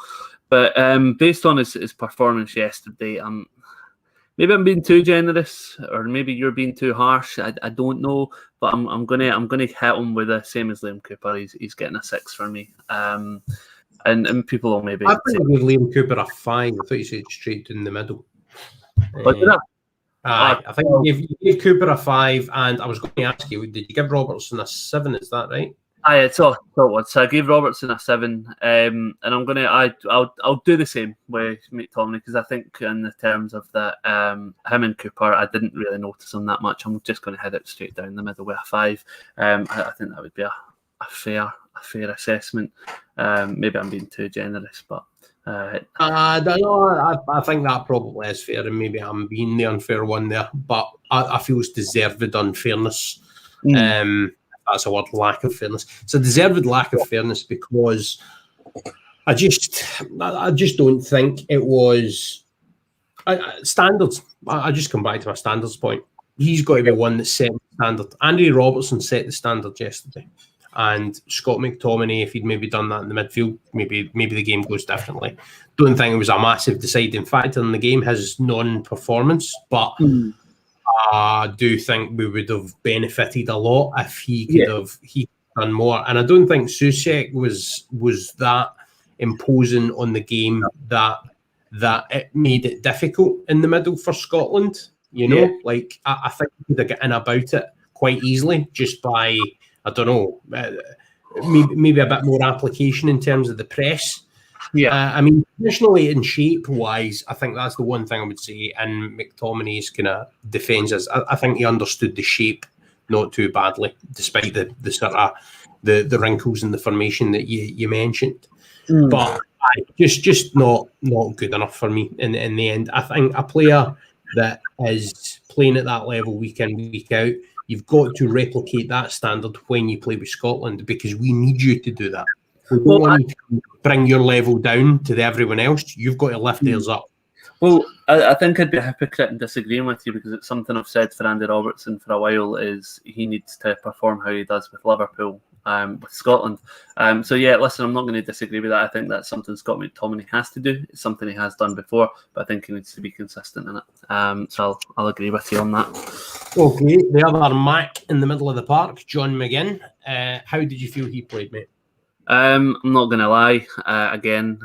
But based on his performance yesterday, maybe I'm being too generous, or maybe you're being too harsh. I don't know, but I'm gonna hit him with the same as Liam Cooper. He's getting a 6 for me. And people will maybe. I think with Liam Cooper a 5. I thought you said straight in the middle. But I think you gave Cooper a 5, and I was going to ask you, did you give Robertson a 7? Is that right? It's all what. So I gave Robertson a 7, and I'll do the same with McTominay, because I think in the terms of that him and Cooper, I didn't really notice him that much. I'm just going to head it straight down the middle with a 5. I think that would be a fair assessment. Maybe I'm being too generous, but I think that probably is fair, and maybe I'm being the unfair one there. But I feel it's deserved unfairness. That's a word, lack of fairness. It's a deserved lack of fairness, because I just don't think it was standards. I just come back to my standards point. He's got to be one that set the standard. Andy Robertson set the standard yesterday. And Scott McTominay, if he'd maybe done that in the midfield, maybe the game goes differently. Don't think it was a massive deciding factor in the game, his non-performance. But I do think we would have benefited a lot if he could have done more. And I don't think Soucek was that imposing on the game that it made it difficult in the middle for Scotland. You know, like I think he could have got in about it quite easily just by, I don't know, maybe a bit more application in terms of the press. I mean, traditionally in shape-wise, I think that's the one thing I would say in McTominay's kind of defence is I think he understood the shape not too badly, despite the sort of the wrinkles in the formation that you mentioned. But just not good enough for me in the end. I think a player that is playing at that level week in, week out, you've got to replicate that standard when you play with Scotland, because we need you to do that. We don't want you to bring your level down to everyone else. You've got to lift theirs up. Well, I think I'd be a hypocrite in disagreeing with you, because it's something I've said for Andy Robertson for a while, is he needs to perform how he does with Liverpool, with Scotland. So yeah, listen, I'm not going to disagree with that. I think that's something Scott McTominay has to do. It's something he has done before, but I think he needs to be consistent in it. So I'll agree with you on that. Okay, the other Mac in the middle of the park, John McGinn. How did you feel he played, mate? I'm not going to lie. Again,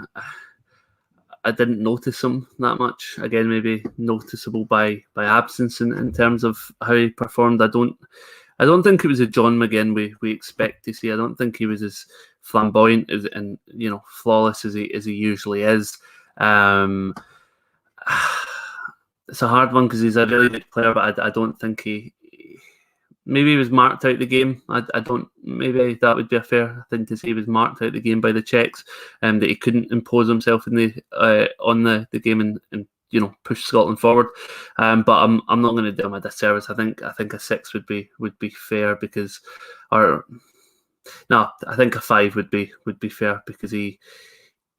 I didn't notice him that much. Again, maybe noticeable by absence in terms of how he performed. I don't think it was a John McGinn we expect to see. I don't think he was as flamboyant and flawless as he usually is. It's a hard one because he's a really good player, but I don't think maybe he was marked out the game. I don't. Maybe that would be a fair thing to say. He was marked out the game by the Czechs, that he couldn't impose himself in on the game and push Scotland forward. But I'm not going to do him a disservice. I think a 6 would be fair, because, I think a 5 would be fair, because he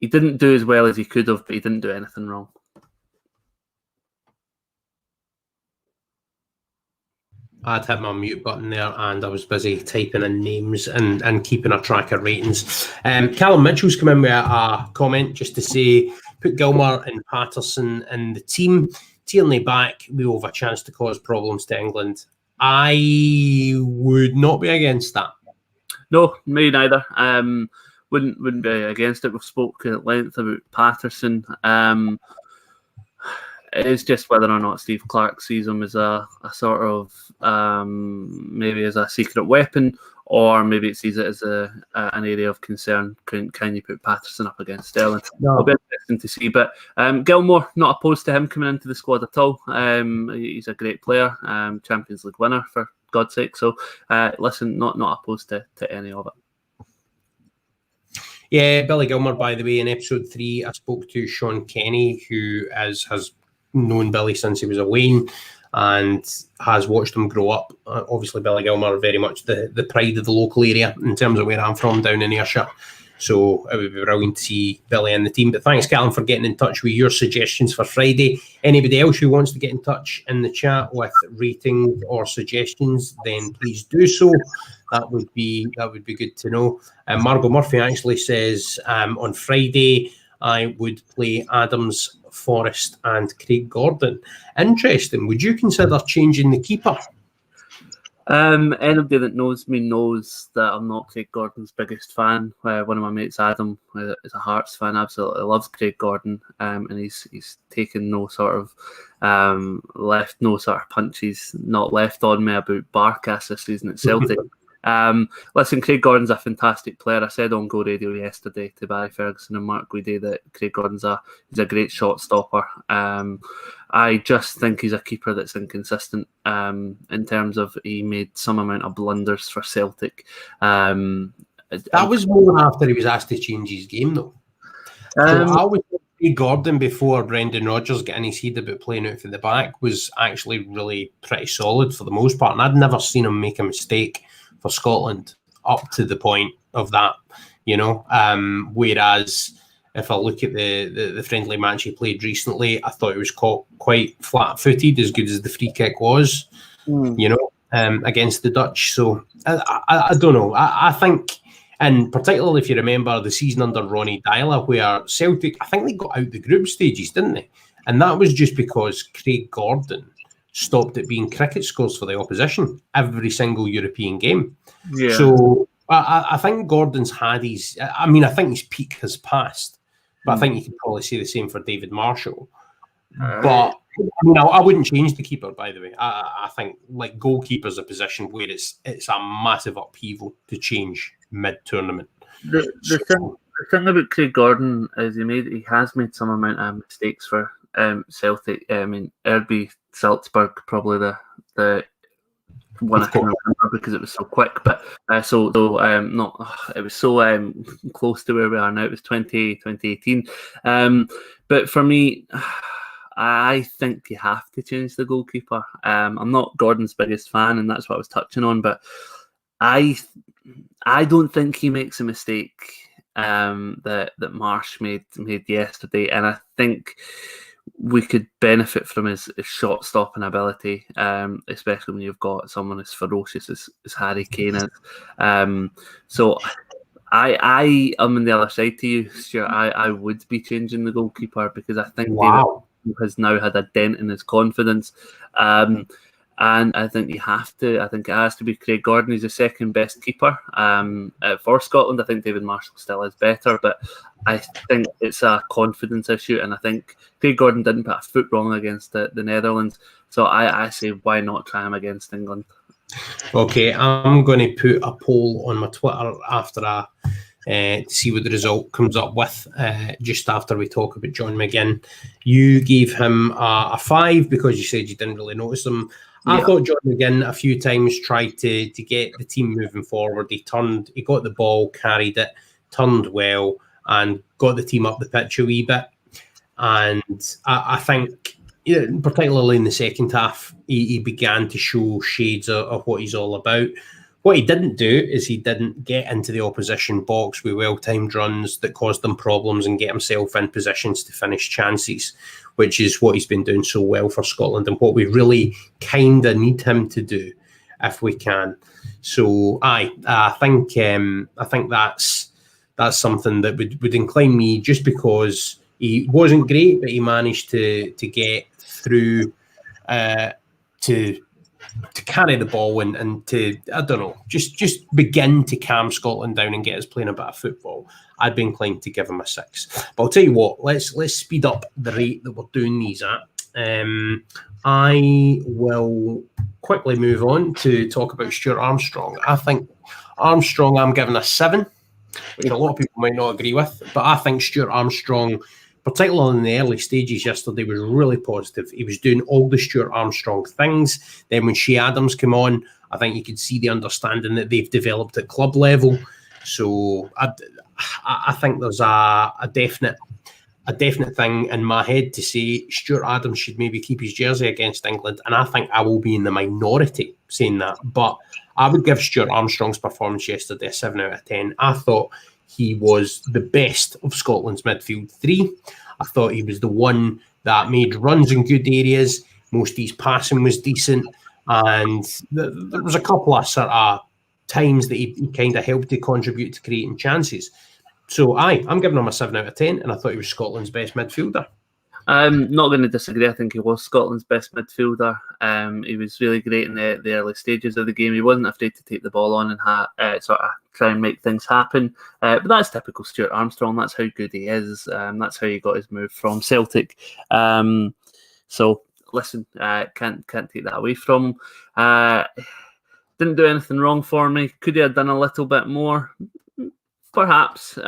didn't do as well as he could have, but he didn't do anything wrong. I'd hit my mute button there and I was busy typing in names and keeping a track of ratings. Callum Mitchell's come in with a comment just to say, put Gilmour and Patterson in the team. Tierney back, we will have a chance to cause problems to England. I would not be against that. No, me neither. Wouldn't be against it. We've spoken at length about Patterson. It is just whether or not Steve Clarke sees him as a sort of maybe as a secret weapon, or maybe it sees it as an area of concern. Can you put Patterson up against Sterling? No. It'll be interesting to see. But Gilmour, not opposed to him coming into the squad at all. He's a great player, Champions League winner for God's sake. So listen, not opposed to any of it. Yeah, Billy Gilmour, by the way, in episode 3, I spoke to Sean Kenny, who has known Billy since he was a Wayne and has watched him grow up. Obviously, Billy Gilmour very much the pride of the local area in terms of where I'm from, down in Ayrshire. So it would be brilliant to see Billy in the team. But thanks, Callum, for getting in touch with your suggestions for Friday. Anybody else who wants to get in touch in the chat with ratings or suggestions, then please do so. That would be good to know. Margot Murphy actually says on Friday I would play Adams, Forrest and Craig Gordon. Interesting. Would you consider changing the keeper? Anybody that knows me knows that I'm not Craig Gordon's biggest fan. One of my mates, Adam, is a Hearts fan, absolutely loves Craig Gordon, and he's taken no sort of punches not left on me about Barkas this season at Celtic. Listen, Craig Gordon's a fantastic player. I said on Go Radio yesterday to Barry Ferguson and Mark Guidi that Craig Gordon's he's a great shot stopper. I just think he's a keeper that's inconsistent in terms of he made some amount of blunders for Celtic. That was more after he was asked to change his game, though. So I would say Gordon, before Brendan Rodgers getting his head about playing out from the back, was actually really pretty solid for the most part, and I'd never seen him make a mistake for Scotland up to the point of that, whereas if I look at the friendly match he played recently, I thought he was caught quite flat-footed, as good as the free kick was, against the Dutch. So I don't know. I think, and particularly if you remember the season under Ronnie Dyler, where Celtic, I think they got out the group stages, didn't they? And that was just because Craig Gordon stopped it being cricket scores for the opposition every single European game. Yeah. So I think Gordon's had his. I mean, I think his peak has passed, but I think you could probably say the same for David Marshall. But I mean, I wouldn't change the keeper. By the way, I think like goalkeeper's a position where it's a massive upheaval to change mid-tournament. The thing about Craig Gordon is he has made some amount of mistakes for Celtic. I mean, RB Salzburg probably the one I can remember because it was so quick, but it was so close to where we are now. It was 2018. But for me, I think you have to change the goalkeeper. I'm not Gordon's biggest fan, and that's what I was touching on, but I don't think he makes a mistake that Marsh made yesterday, and I think we could benefit from his shot stopping ability, especially when you've got someone as ferocious as Harry Kane is. So I am on the other side to you, Stuart. I would be changing the goalkeeper because I think David has now had a dent in his confidence. And I think you have to. I think it has to be Craig Gordon. He's the second best keeper for Scotland. I think David Marshall still is better, but I think it's a confidence issue. And I think Craig Gordon didn't put a foot wrong against the Netherlands. So I say, why not try him against England? Okay, I'm going to put a poll on my Twitter after to see what the result comes up with just after we talk about John McGinn. You gave him a 5 because you said you didn't really notice him. I thought John McGinn a few times tried to get the team moving forward. He got the ball, carried it, turned well, and got the team up the pitch a wee bit. And I think, particularly in the second half, he began to show shades of what he's all about. What he didn't do is he didn't get into the opposition box with well-timed runs that caused them problems and get himself in positions to finish chances, which is what he's been doing so well for Scotland and what we really kind of need him to do if we can. So I think that's something that would incline me, just because he wasn't great, but he managed to get through to carry the ball and to, I don't know, just begin to calm Scotland down and get us playing a bit of football. I'd be inclined to give him a 6. But I'll tell you what, let's speed up the rate that we're doing these at. I will quickly move on to talk about Stuart Armstrong. I think Armstrong I'm giving a 7, which a lot of people might not agree with, but I think Stuart Armstrong, particularly in the early stages yesterday, was really positive. He was doing all the Stuart Armstrong things. Then when Shea Adams came on, I think you could see the understanding that they've developed at club level. So I think there's a definite thing in my head to say Stuart Adams should maybe keep his jersey against England, and I think I will be in the minority saying that. But I would give Stuart Armstrong's performance yesterday a 7 out of 10. I thought he was the best of Scotland's midfield 3. I thought he was the one that made runs in good areas. Most of his passing was decent. And there was a couple of sort of times that he kind of helped to contribute to creating chances. So I'm giving him a 7 out of 10, and I thought he was Scotland's best midfielder. I'm not going to disagree. I think he was Scotland's best midfielder. He was really great in the early stages of the game. He wasn't afraid to take the ball on and sort of try and make things happen. But that's typical Stuart Armstrong. That's how good he is. That's how he got his move from Celtic. So listen, can't take that away from him. Didn't do anything wrong for me. Could he have done a little bit more? Perhaps.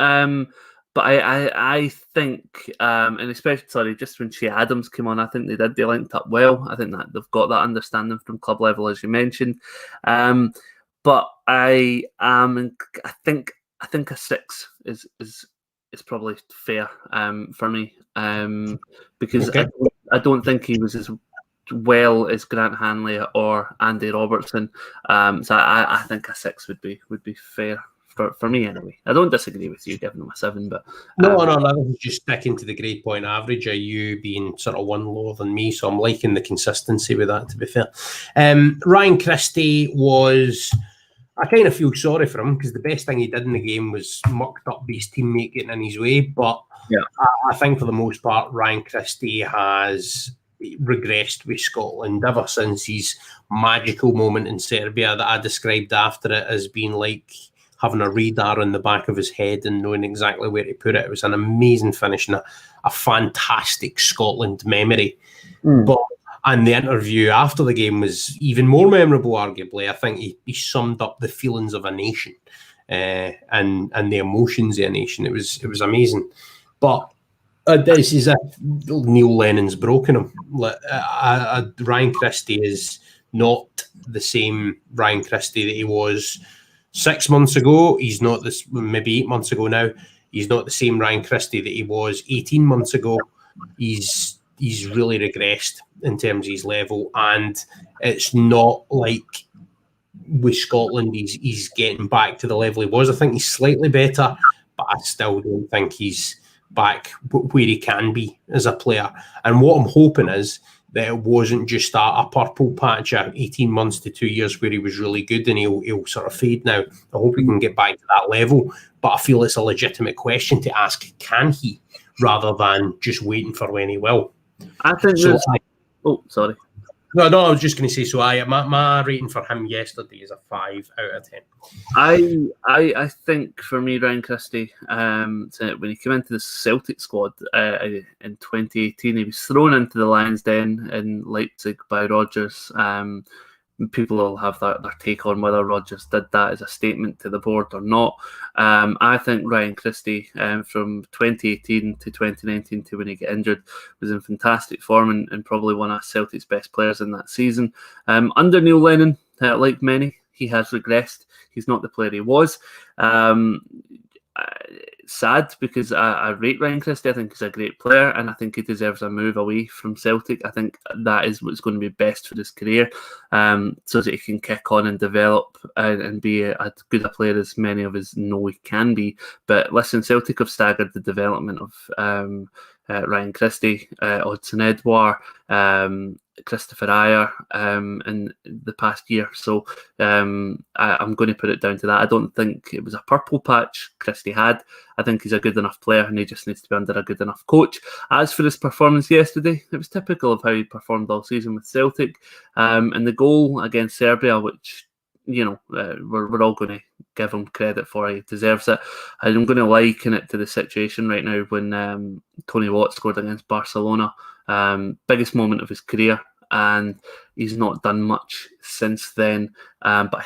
But I think, and especially just when Shea Adams came on, I think they linked up well. I think that they've got that understanding from club level, as you mentioned. But I think a 6 is probably fair for me, because okay. I don't think he was as well as Grant Hanley or Andy Robertson. So I think a 6 would be fair. For me, anyway. I don't disagree with you giving them a 7, but... No, that was just sticking to the grade point average of you being sort of one lower than me, so I'm liking the consistency with that, to be fair. Ryan Christie was... I kind of feel sorry for him, because the best thing he did in the game was mucked up his teammate getting in his way, but yeah. I think for the most part, Ryan Christie has regressed with Scotland ever since his magical moment in Serbia that I described after it as being like having a radar on the back of his head and knowing exactly where to put it. It was an amazing finish and a fantastic Scotland memory. And the interview after the game was even more memorable, arguably. I think he summed up the feelings of a nation and the emotions of a nation. It was amazing. But this is Neil Lennon's broken him. Ryan Christie is not the same Ryan Christie that he was 6 months ago. He's not this, maybe 8 months ago now. He's not the same Ryan Christie that he was 18 months ago. He's really regressed in terms of his level, and it's not like with Scotland he's getting back to the level he was. I think he's slightly better, but I still don't think he's back where he can be as a player. And what I'm hoping is that it wasn't just a purple patch at 18 months to 2 years where he was really good and he'll sort of fade now. I hope he can get back to that level, but I feel it's a legitimate question to ask, can he, rather than just waiting for when he will. I think sorry. No, I was just going to say, so my rating for him yesterday is a 5 out of 10. I think for me, Ryan Christie, when he came into the Celtic squad in 2018, he was thrown into the Lions' Den in Leipzig by Rodgers. People will have their take on whether Rodgers did that as a statement to the board or not. I think Ryan Christie, from 2018 to 2019 to when he got injured, was in fantastic form and probably one of Celtic's best players in that season. Under Neil Lennon, like many, he has regressed. He's not the player he was. Sad, because I rate Ryan Christie. I think he's a great player and I think he deserves a move away from Celtic. I think that is what's going to be best for his career, so that he can kick on and develop and be as good a player as many of us know he can be. But listen, Celtic have staggered the development of Ryan Christie, Odsonne Edouard, Christopher Ayer in the past year. So I'm going to put it down to that. I don't think it was a purple patch Christie had. I think he's a good enough player and he just needs to be under a good enough coach. As for his performance yesterday, it was typical of how he performed all season with Celtic. And the goal against Serbia, which, you know, we're all going to give him credit for. He deserves it. I'm going to liken it to the situation right now when Tony Watt scored against Barcelona. Biggest moment of his career, and he's not done much since then. But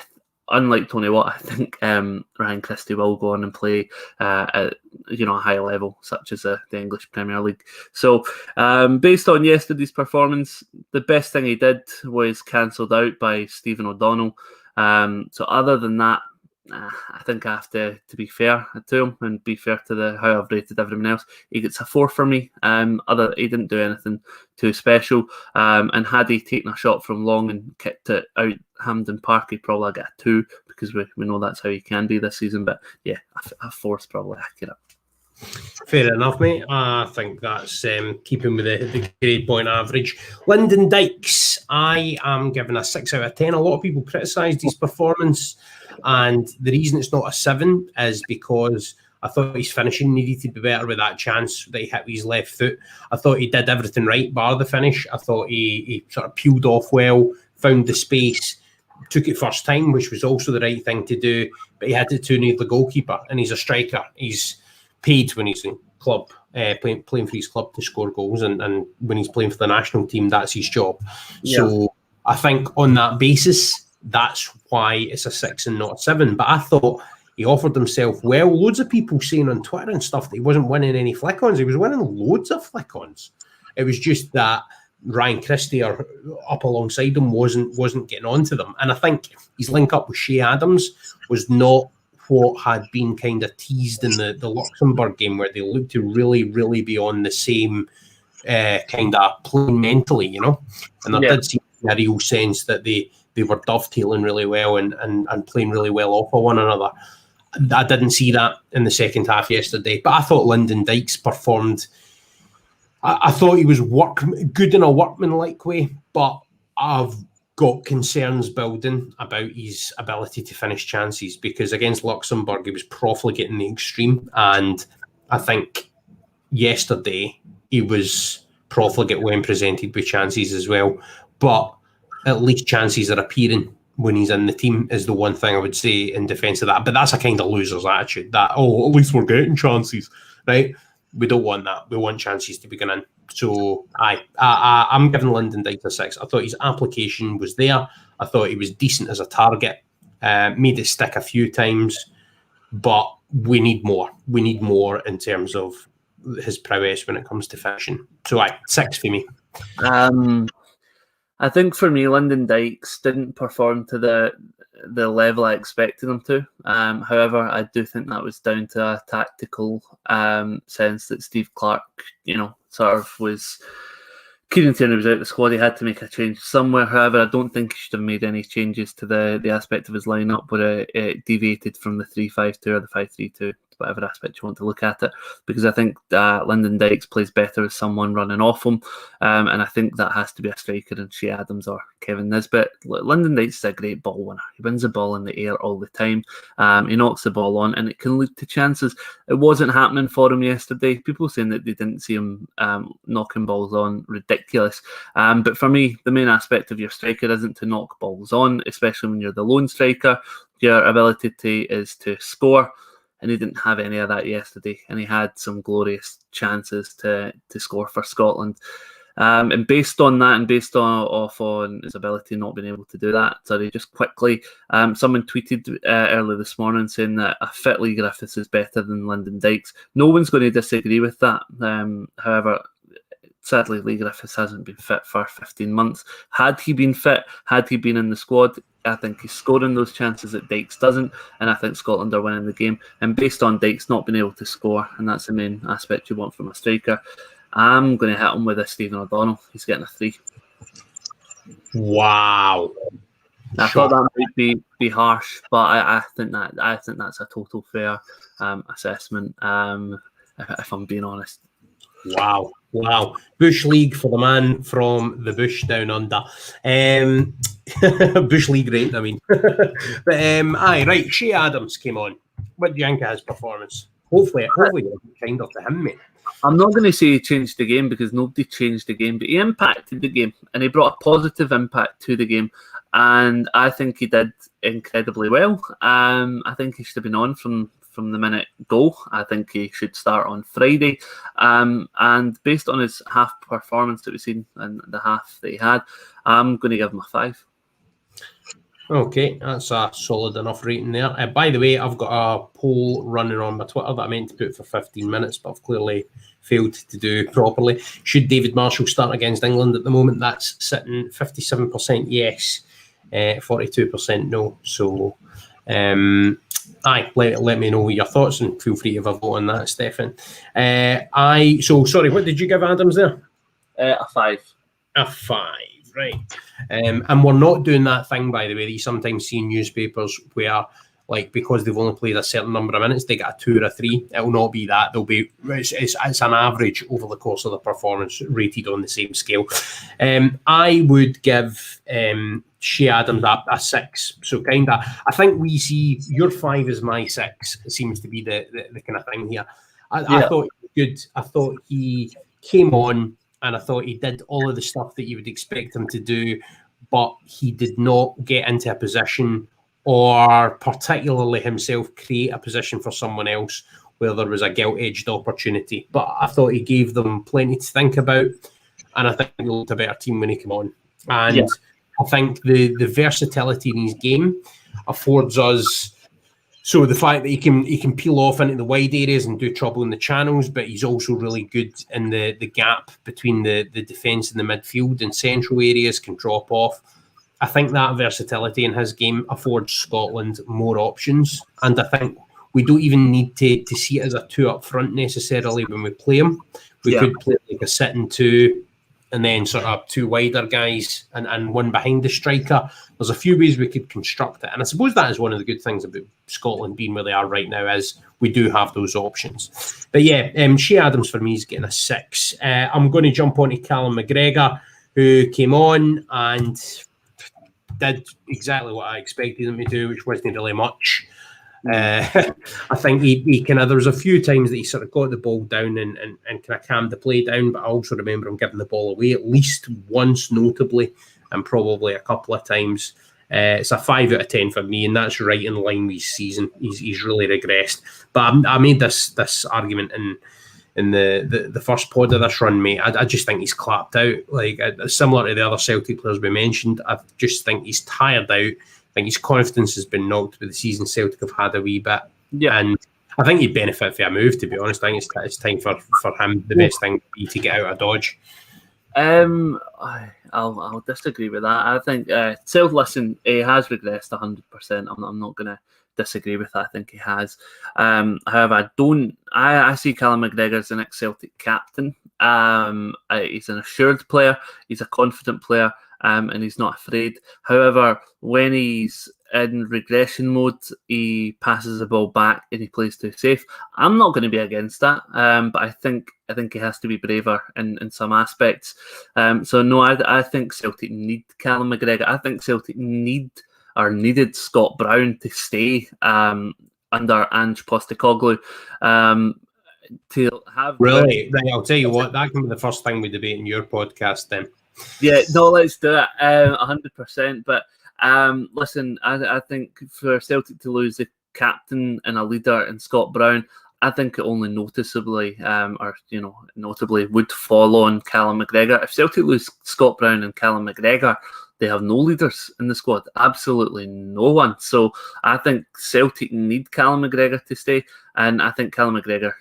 unlike Tony Watt, I think Ryan Christie will go on and play at a high level, such as the English Premier League. So based on yesterday's performance, the best thing he did was cancelled out by Stephen O'Donnell. So other than that, I think I have to be fair to him and be fair to how I've rated everyone else. He gets a 4 for me. He didn't do anything too special. And had he taken a shot from long and kicked it out Hampden Park, he'd probably get a 2 because we know that's how he can be this season. But yeah, a 4 is probably accurate. Fair enough, mate. I think that's keeping with the grade point average. Lyndon Dykes, I am giving a 6 out of 10. A lot of people criticised his performance, and the reason it's not a 7 is because I thought his finishing needed to be better with that chance that he hit with his left foot. I thought he did everything right, bar the finish. I thought he sort of peeled off well, found the space, took it first time, which was also the right thing to do, but he had it too near the goalkeeper, and he's a striker. He's paid when he's in club, playing for his club to score goals, and when he's playing for the national team, that's his job. Yeah. So I think on that basis, that's why it's a 6 and not a 7. But I thought he offered himself well. Loads of people saying on Twitter and stuff that he wasn't winning any flick-ons. He was winning loads of flick-ons. It was just that Ryan Christie or up alongside him wasn't getting onto them. And I think his link up with Shea Adams was not what had been kind of teased in the Luxembourg game, where they looked to really, really be on the same kind of plane mentally, you know. And there did seem a real sense that they were dovetailing really well and playing really well off of one another. I didn't see that in the second half yesterday, but I thought Lyndon Dykes performed. I thought he was good in a workmanlike way, but I've got concerns building about his ability to finish chances, because against Luxembourg he was profligating the extreme, and I think yesterday he was profligate when presented with chances as well. But at least chances are appearing when he's in the team is the one thing I would say in defence of that. But that's a kind of loser's attitude. That, at least we're getting chances, right? We don't want that. We want chances to be going in. So I'm giving Lyndon Dykes a 6. I thought his application was there. I thought he was decent as a target. Made it stick a few times, but we need more. We need more in terms of his prowess when it comes to finishing. So 6 for me. I think for me, Lyndon Dykes didn't perform to the level I expected him to. However, I do think that was down to a tactical sense that Steve Clark, sort of was. Kieran Tierney was out of the squad. He had to make a change somewhere. However, I don't think he should have made any changes to the aspect of his lineup where it deviated from the 3-5-2 or the 5-3-2, whatever aspect you want to look at it. Because I think Lyndon Dykes plays better as someone running off him, and I think that has to be a striker in Shea Adams or Kevin Nisbet. Lyndon Dykes is a great ball winner. He wins the ball in the air all the time. He knocks the ball on, and it can lead to chances. It wasn't happening for him yesterday. People saying that they didn't see him knocking balls on, ridiculous. But for me, the main aspect of your striker isn't to knock balls on, especially when you're the lone striker. Your ability is to score. And he didn't have any of that yesterday. And he had some glorious chances to score for Scotland. And based on that, and based on his ability not being able to do that, sorry, just quickly, someone tweeted earlier this morning saying that a fit Lee Griffiths is better than Lyndon Dykes. No one's going to disagree with that. However, sadly, Lee Griffiths hasn't been fit for 15 months. Had he been fit, had he been in the squad, I think he's scoring those chances that Dykes doesn't, and I think Scotland are winning the game. And based on Dykes not being able to score, and that's the main aspect you want from a striker, I'm going to hit him with a Stephen O'Donnell. He's getting a 3. Wow! I thought that might be harsh, but I think that's a total fair assessment. If I'm being honest. Wow. Bush League for the man from the bush down under. Bush League rate, I mean. But right, Shea Adams came on. What do you think of his performance? Hopefully you're kinder to him, mate. I'm not going to say he changed the game because nobody changed the game, but he impacted the game and he brought a positive impact to the game. And I think he did incredibly well. I think he should have been on from the minute go. I think he should start on Friday. And based on his half performance that we've seen and the half that he had, I'm going to give him a 5. Okay, that's a solid enough rating there. By the way, I've got a poll running on my Twitter that I meant to put for 15 minutes, but I've clearly failed to do properly. Should David Marshall start against England at the moment? That's sitting 57% yes, 42% no. So, let me know your thoughts and feel free to have a vote on that, Stefan. Sorry, what did you give Adams there? A 5. A 5, right. And we're not doing that thing, by the way, that you sometimes see in newspapers where, like, because they've only played a certain number of minutes, they get a 2 or a 3. It will not be that. It's an average over the course of the performance rated on the same scale. I would give Shea Adams a 6. So I think we see your 5 is my 6. It seems to be the kind of thing here. I thought he was good. I thought he came on and I thought he did all of the stuff that you would expect him to do, but he did not get into a position or particularly himself create a position for someone else where there was a gilt-edged opportunity. But I thought he gave them plenty to think about, and I think he looked a better team when he came on. And I think the versatility in his game affords us. So the fact that he can peel off into the wide areas and do trouble in the channels, but he's also really good in the gap between the defence and the midfield and central areas, can drop off. I think that versatility in his game affords Scotland more options, and I think we don't even need to see it as a 2 up front necessarily when we play him. We could play like a sitting 2 and then sort of 2 wider guys and 1 behind the striker. There's a few ways we could construct it. And I suppose that is one of the good things about Scotland being where they are right now, is we do have those options. But Shea Adams for me is getting a 6. I'm going to jump on to Callum McGregor, who came on and did exactly what I expected him to do, which wasn't really much. I think he kind of, there was a few times that he sort of got the ball down and kind of calmed the play down, but I also remember him giving the ball away at least once, notably, and probably a couple of times. It's a 5 out of 10 for me, and that's right in line with his season. He's really regressed. But I made this argument in the first pod of this run, mate. I just think he's clapped out. Like, similar to the other Celtic players we mentioned, I just think he's tired out. I think his confidence has been knocked with the season Celtic have had a wee bit. Yeah. And I think he'd benefit from a move, to be honest. I think it's time for him. The best thing would be to get out of Dodge. I'll disagree with that. I think listen, he has regressed 100%. I'm not going to disagree with that. I think he has. However, I see Callum McGregor as an ex-Celtic captain. He's an assured player. He's a confident player. And he's not afraid. However, when he's in regression mode, he passes the ball back and he plays too safe. I'm not going to be against that, but I think he has to be braver in some aspects. So no, I think Celtic need Callum McGregor. I think Celtic needed Scott Brown to stay under Ange Postecoglou. To have right, I'll tell you what, that can be the first thing we debate in your podcast then. Yeah, no, let's do it 100%. But listen, I think for Celtic to lose the captain and a leader in Scott Brown, I think it only notably would fall on Callum McGregor. If Celtic lose Scott Brown and Callum McGregor, they have no leaders in the squad, absolutely no one. So I think Celtic need Callum McGregor to stay, and I think Callum McGregor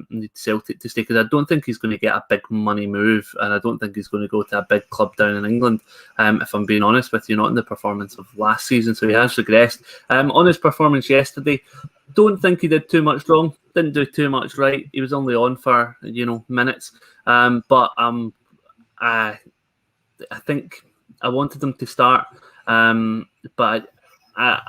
needs Celtic to stay, because I don't think he's going to get a big money move, and I don't think he's going to go to a big club down in England, if I'm being honest with you, not in the performance of last season. So he has regressed. On his performance yesterday, don't think he did too much wrong, didn't do too much right. He was only on for minutes, but I think I wanted him to start, but I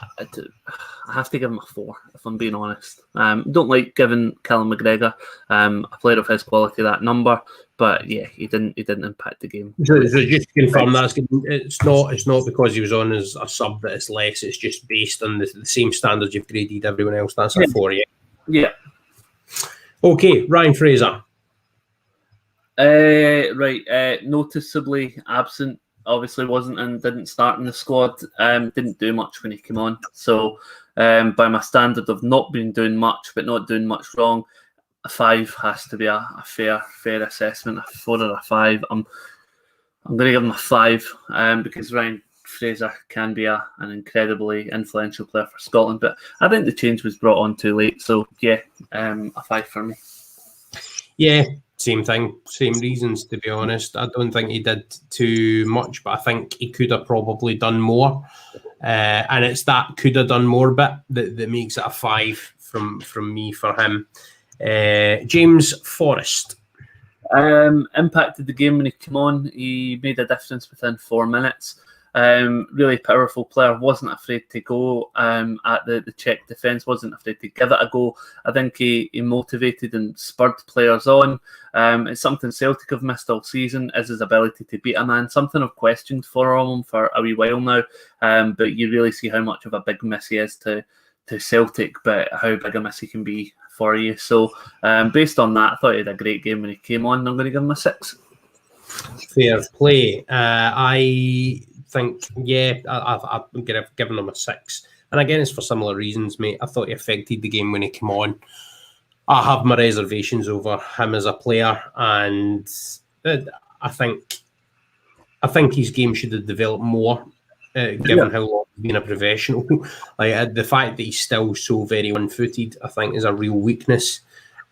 have to give him a 4, if I'm being honest. Don't like giving Callum McGregor, a player of his quality, that number, but yeah, he didn't impact the game. So just to confirm that, it's not because he was on as a sub that it's less. It's just based on the same standards you've graded everyone else. That's a 4, yeah. Yeah. Okay, Ryan Fraser. Noticeably absent. Obviously wasn't and didn't start in the squad. Didn't do much when he came on. So by my standard of not being doing much but not doing much wrong, a 5 has to be a fair assessment. A 4 or a 5. I'm going to give him a 5 because Ryan Fraser can be an incredibly influential player for Scotland, but I think the change was brought on too late. So yeah, a 5 for me. Yeah. Same thing, same reasons, to be honest. I don't think he did too much, but I think he could have probably done more. And it's that could have done more bit that makes it a 5 from me for him. James Forrest. Impacted the game when he came on. He made a difference within 4 minutes. Really powerful player, wasn't afraid to go at the Czech defence, wasn't afraid to give it a go. I think he motivated and spurred players on. It's something Celtic have missed all season, is his ability to beat a man, something I've questioned for him for a wee while now, but you really see how much of a big miss he is to Celtic, but how big a miss he can be for you. So based on that, I thought he had a great game when he came on. I'm going to give him a 6. Fair play. I think, yeah, I've given him a 6. And again, it's for similar reasons, mate. I thought he affected the game when he came on. I have my reservations over him as a player, and I think his game should have developed more, given how long he's been a professional. Like the fact that he's still so very one-footed, I think, is a real weakness.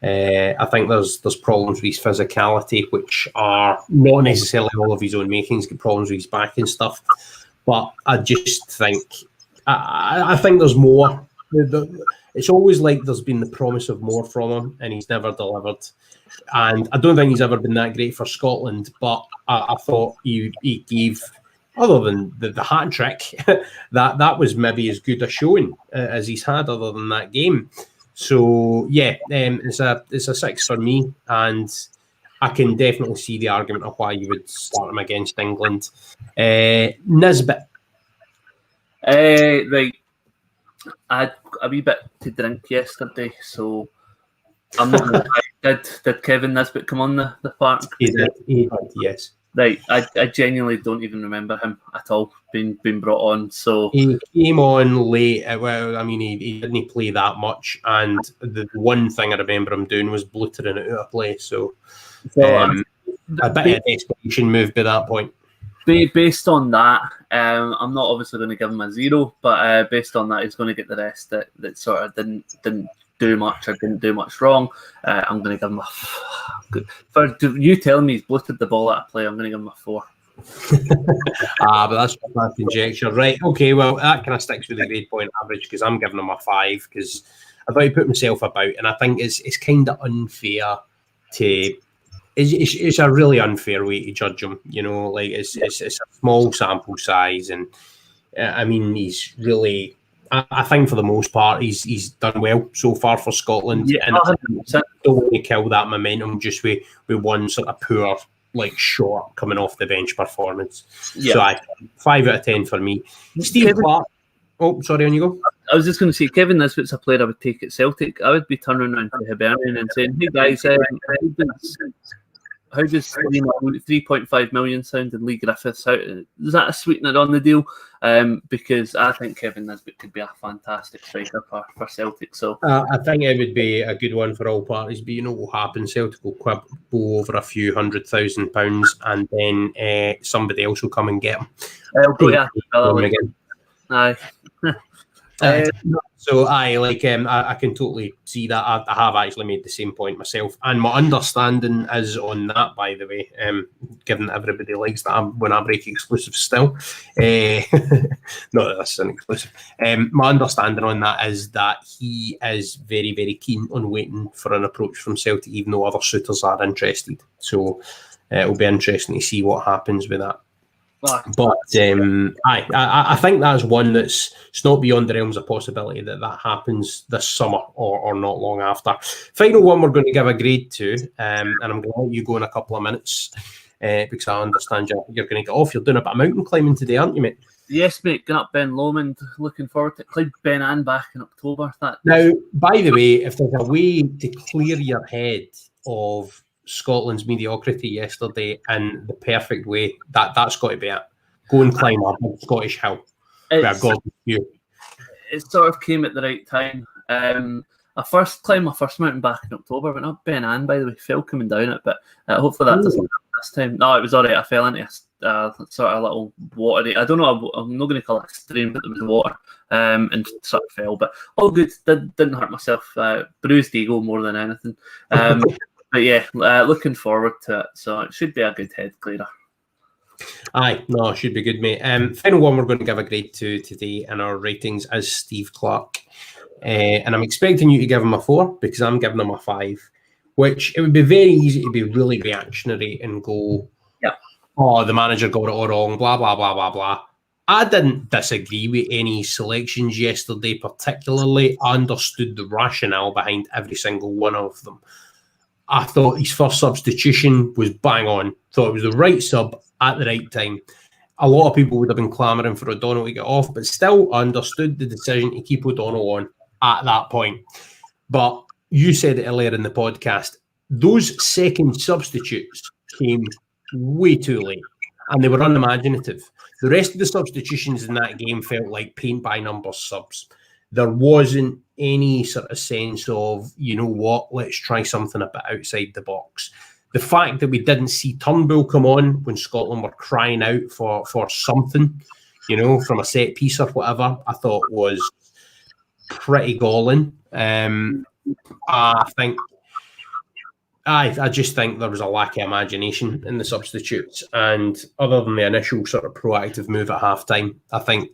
I think there's problems with his physicality, which are not necessarily all of his own making. He's got problems with his back and stuff. But I just think, I think there's more. It's always like there's been the promise of more from him, and he's never delivered. And I don't think he's ever been that great for Scotland, but I thought he gave, other than the hat trick, that was maybe as good a showing as he's had other than that game. So yeah, it's a 6 for me, and I can definitely see the argument of why you would start him against England. Nisbet. Right, I a wee bit to drink yesterday, so I'm not gonna lie. Did Kevin Nisbet come on the park? He did, yes. Right, I genuinely don't even remember him at all being brought on. So he came on late. Well, I mean, he didn't play that much, and the one thing I remember him doing was blootering it out of play. So a bit of a desperation move by that point. Based on that, I'm not obviously going to give him a 0, but based on that, he's going to get the rest that sort of didn't do much or didn't do much wrong. I'm going to give him for you telling me he's blooted the ball out of play, I'm going to give him a 4. But that's my conjecture. Right, okay, well, that kind of sticks with the grade point average because I'm giving him a 5 because I've already put myself about, and I think it's kind of unfair to... It's a really unfair way to judge him, you know, like it's a small sample size, and I mean, he's really... I think for the most part, he's done well so far for Scotland. Yeah, and I don't want to kill that momentum just with one sort of poor, like, short coming off the bench performance. Yeah. So 5 out of 10 for me. Steve Clark. Oh, sorry, on you go. I was just going to say, Kevin Nisbet's a player I would take at Celtic. I would be turning around to Hibernian and saying, hey guys, how does 3.5 million sound in Lee Griffiths? Is that a sweetener on the deal? Because I think Kevin Nisbet could be a fantastic striker for Celtic. So I think it would be a good one for all parties. But you know what will happen? Celtic will quibble over a few £100,000, and then somebody else will come and get him. Aye. So I can totally see that. I have actually made the same point myself, and my understanding is on that, by the way, given that everybody likes that when I break exclusive still, not that this is an exclusive. My understanding on that is that he is very, very keen on waiting for an approach from Celtic, even though other suitors are interested. So it'll be interesting to see what happens with that. But I think that's one it's not beyond the realms of possibility that happens this summer or not long after. Final one we're going to give a grade to, and I'm going to let you go in a couple of minutes because I understand you're going to get off. You're doing a bit of mountain climbing today, aren't you, mate? Yes, mate. Going up Ben Lomond. Looking forward to it. Clyde Ben Ann back in October. Now, by the way, if there's a way to clear your head of Scotland's mediocrity yesterday in the perfect way, that's got to be it. Go and climb a big Scottish hill. It sort of came at the right time. I first climbed my first mountain back in October, but not Ben Ann, by the way. Fell coming down it, but hopefully that doesn't happen this time. No, it was all right. I fell into a sort of little watery, I don't know, I'm not going to call it a stream, but there was water, and sort of fell, but all good. Didn't hurt myself. Bruised ego more than anything. But yeah, looking forward to it. So it should be a good head clearer. Aye, no, it should be good, mate. Final one we're going to give a grade to today in our ratings is Steve Clark. And I'm expecting you to give him a 4 because I'm giving him a 5, which it would be very easy to be really reactionary and go, oh, the manager got it all wrong, blah, blah, blah, blah, blah. I didn't disagree with any selections yesterday particularly. I understood the rationale behind every single one of them. I thought his first substitution was bang on. Thought it was the right sub at the right time. A lot of people would have been clamouring for O'Donnell to get off, but still understood the decision to keep O'Donnell on at that point. But you said it earlier in the podcast, those second substitutes came way too late, and they were unimaginative. The rest of the substitutions in that game felt like paint-by-numbers subs. There wasn't any sort of sense of, you know what, let's try something a bit outside the box. The fact that we didn't see Turnbull come on when Scotland were crying out for something, you know, from a set piece or whatever, I thought was pretty galling. I just think there was a lack of imagination in the substitutes, and other than the initial sort of proactive move at halftime, I think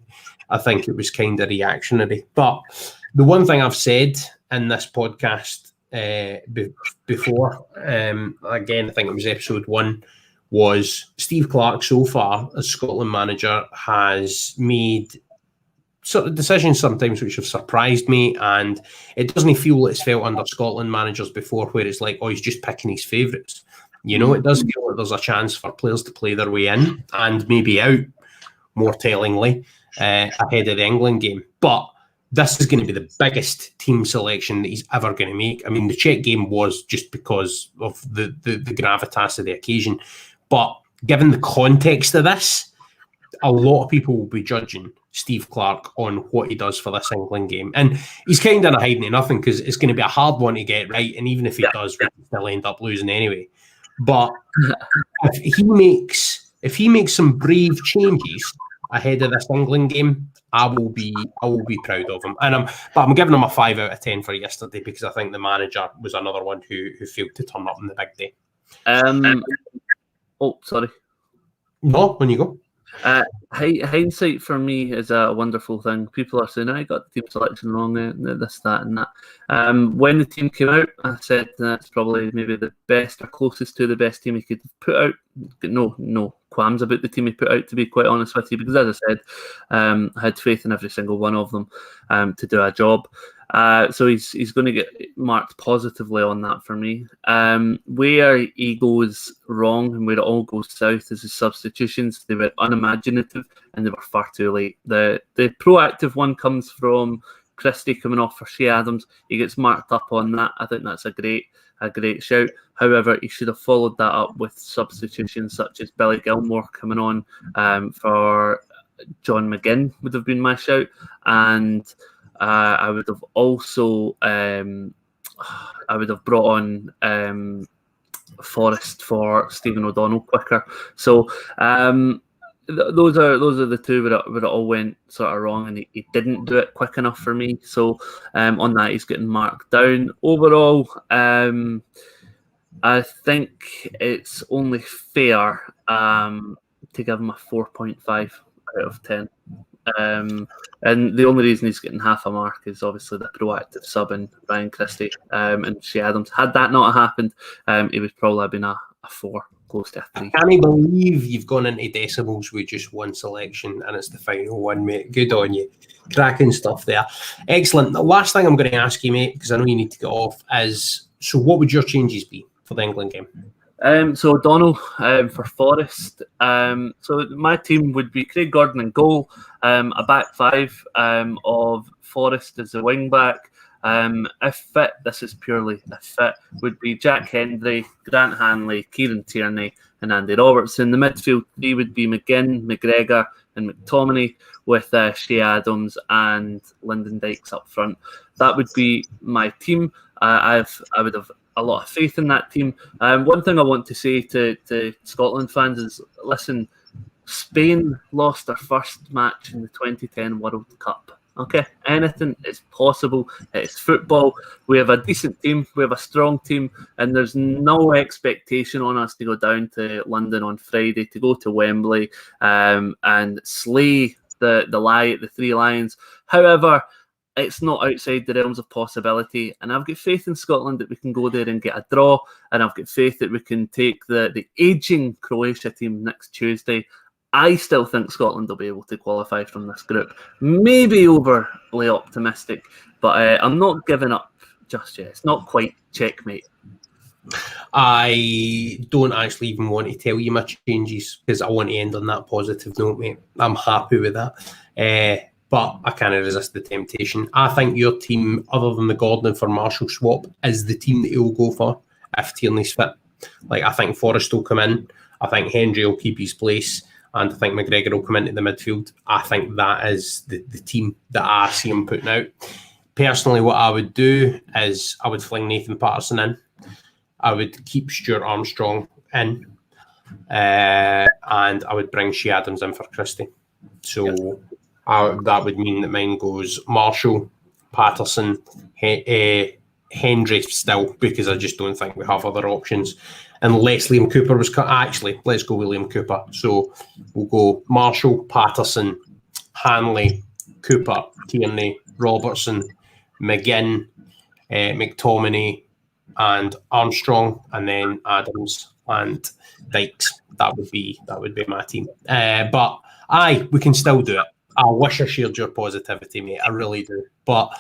it was kind of reactionary. But the one thing I've said in this podcast before, again, I think it was episode 1, was Steve Clark so far as Scotland manager has made sort of decisions sometimes which have surprised me, and it doesn't feel it's felt under Scotland managers before where it's like, oh, he's just picking his favourites. You know, it does feel like there's a chance for players to play their way in and maybe out, more tellingly, ahead of the England game. But this is going to be the biggest team selection that he's ever going to make. I mean, the Czech game was just because of the gravitas of the occasion. But given the context of this, a lot of people will be judging Steve Clarke on what he does for this England game. And he's kind of hiding to nothing because it's going to be a hard one to get right. And even if he does, we can still end up losing anyway. But if he makes some brave changes ahead of this England game, I will be proud of him. And I'm giving him a 5 out of 10 for yesterday because I think the manager was another one who failed to turn up on the big day. Oh, sorry. No, when you go. Hindsight for me is a wonderful thing. People are saying, I got the team selection wrong, this, that, and that. When the team came out, I said that's probably maybe the best or closest to the best team he could put out. No qualms about the team he put out, to be quite honest with you, because as I said, I had faith in every single one of them to do a job. So he's going to get marked positively on that for me. Where he goes wrong and where it all goes south is his substitutions. They were unimaginative and they were far too late. The proactive one comes from Christie coming off for Shea Adams. He gets marked up on that. I think that's a great shout. However, he should have followed that up with substitutions such as Billy Gilmore coming on for John McGinn would have been my shout. And I would have also brought on Forrest for Stephen O'Donnell quicker. So those are the two where it all went sort of wrong, and he didn't do it quick enough for me. So on that, he's getting marked down. Overall, I think it's only fair to give him a 4.5 out of 10. And the only reason he's getting half a mark is obviously the proactive sub in Ryan Christie and Shea Adams. Had that not happened, it would probably have been a 4, close to a 3. I can't believe you've gone into decimals with just one selection and it's the final one, mate. Good on you. Cracking stuff there. Excellent. The last thing I'm going to ask you, mate, because I know you need to get off, is so what would your changes be for the England game? So O'Donnell for Forrest. So my team would be Craig Gordon in goal, a back five of Forrest as a wing back. If fit, this is purely if fit, would be Jack Hendry, Grant Hanley, Kieran Tierney and Andy Robertson. The midfield three would be McGinn, McGregor and McTominay, with Shea Adams and Lyndon Dykes up front. That would be my team. I would have a lot of faith in that team. One thing I want to say to Scotland fans is, listen, Spain lost their first match in the 2010 World Cup. Okay, anything is possible. It's football. We have a decent team. We have a strong team, and there's no expectation on us to go down to London on Friday, to go to Wembley and slay the Three Lions. However, it's not outside the realms of possibility, and I've got faith in Scotland that we can go there and get a draw, and I've got faith that we can take the ageing Croatia team next Tuesday. I still think Scotland will be able to qualify from this group. Maybe overly optimistic, but I'm not giving up just yet. It's not quite checkmate. I don't actually even want to tell you my changes because I want to end on that positive note, mate. I'm happy with that. But I can't resist the temptation. I think your team, other than the Gordon for Marshall swap, is the team that he'll go for if Tierney's fit. Like, I think Forrest will come in. I think Hendry will keep his place. And I think McGregor will come into the midfield. I think that is the team that I see him putting out. Personally, what I would do is I would fling Nathan Patterson in. I would keep Stuart Armstrong in. And I would bring Shea Adams in for Christie. So that would mean that mine goes Marshall, Patterson, Hendry still, because I just don't think we have other options. Unless Liam Cooper was cut. Actually, let's go with Liam Cooper. So we'll go Marshall, Patterson, Hanley, Cooper, Tierney, Robertson, McGinn, McTominay, and Armstrong, and then Adams and Dykes. That would be my team. But we can still do it. I wish I shared your positivity, mate. I really do. But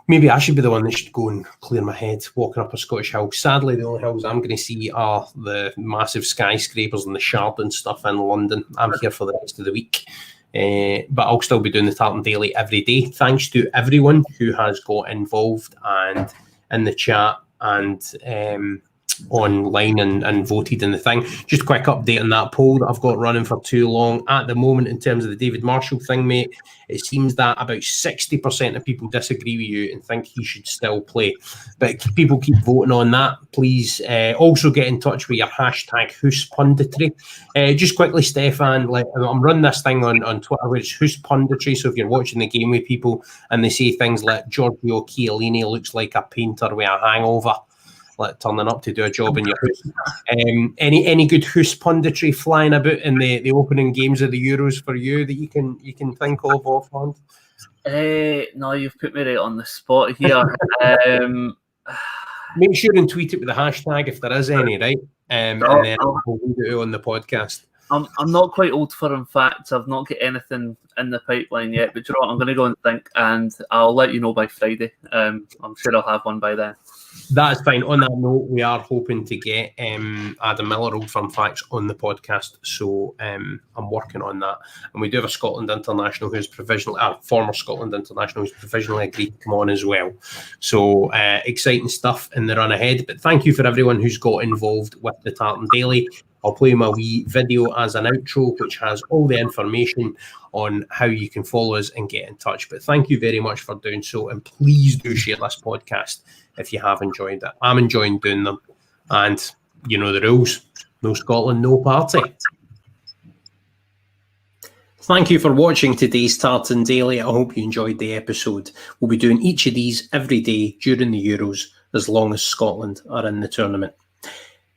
maybe I should be the one that should go and clear my head walking up a Scottish hill. Sadly, the only hills I'm going to see are the massive skyscrapers and the Shard and stuff in London. I'm here for the rest of the week. But I'll still be doing the Tartan Daily every day. Thanks to everyone who has got involved and in the chat and online and voted in the thing. Just a quick update on that poll that I've got running for too long. At the moment, in terms of the David Marshall thing, mate, it seems that about 60% of people disagree with you and think he should still play. But people keep voting on that. Please also get in touch with your hashtag #HoosPunditry. Just quickly, Stefan, I'm running this thing on Twitter, which is #HoosPunditry. So if you're watching the game with people and they say things like Giorgio Chiellini looks like a painter with a hangover, like turning up to do a job in your house. Any good hoose punditry flying about in the opening games of the Euros for you that you can think of offhand? No, you've put me right on the spot here. Make sure and tweet it with the hashtag if there is any, right? And then we'll read it on the podcast. I'm not quite old for facts. I've not got anything in the pipeline yet, but you know what? I'm going to go and think, and I'll let you know by Friday. I'm sure I'll have one by then. That's fine. On that note, we are hoping to get Adam Miller, Old Firm Facts, on the podcast. So I'm working on that. And we do have a Scotland international who's provisionally, former Scotland international who's provisionally agreed to come on as well. So exciting stuff in the run ahead. But thank you for everyone who's got involved with the Tartan Daily. I'll play my wee video as an outro, which has all the information on how you can follow us and get in touch. But thank you very much for doing so. And please do share this podcast if you have enjoyed it. I'm enjoying doing them. And you know the rules. No Scotland, no party. Thank you for watching today's Tartan Daily. I hope you enjoyed the episode. We'll be doing each of these every day during the Euros, as long as Scotland are in the tournament.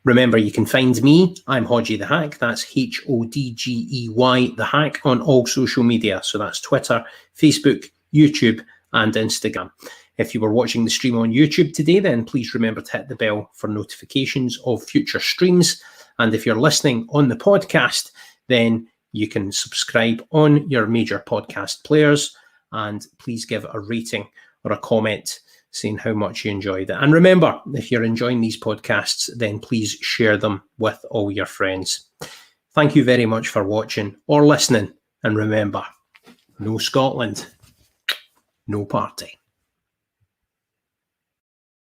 Remember, you can find me. I'm Hodgeythehack. That's HODGEY, the hack, on all social media. So that's Twitter, Facebook, YouTube, and Instagram. If you were watching the stream on YouTube today, then please remember to hit the bell for notifications of future streams. And if you're listening on the podcast, then you can subscribe on your major podcast players. And please give a rating or a comment saying how much you enjoyed it. And remember, if you're enjoying these podcasts, then please share them with all your friends. Thank you very much for watching or listening. And remember, no Scotland, no party.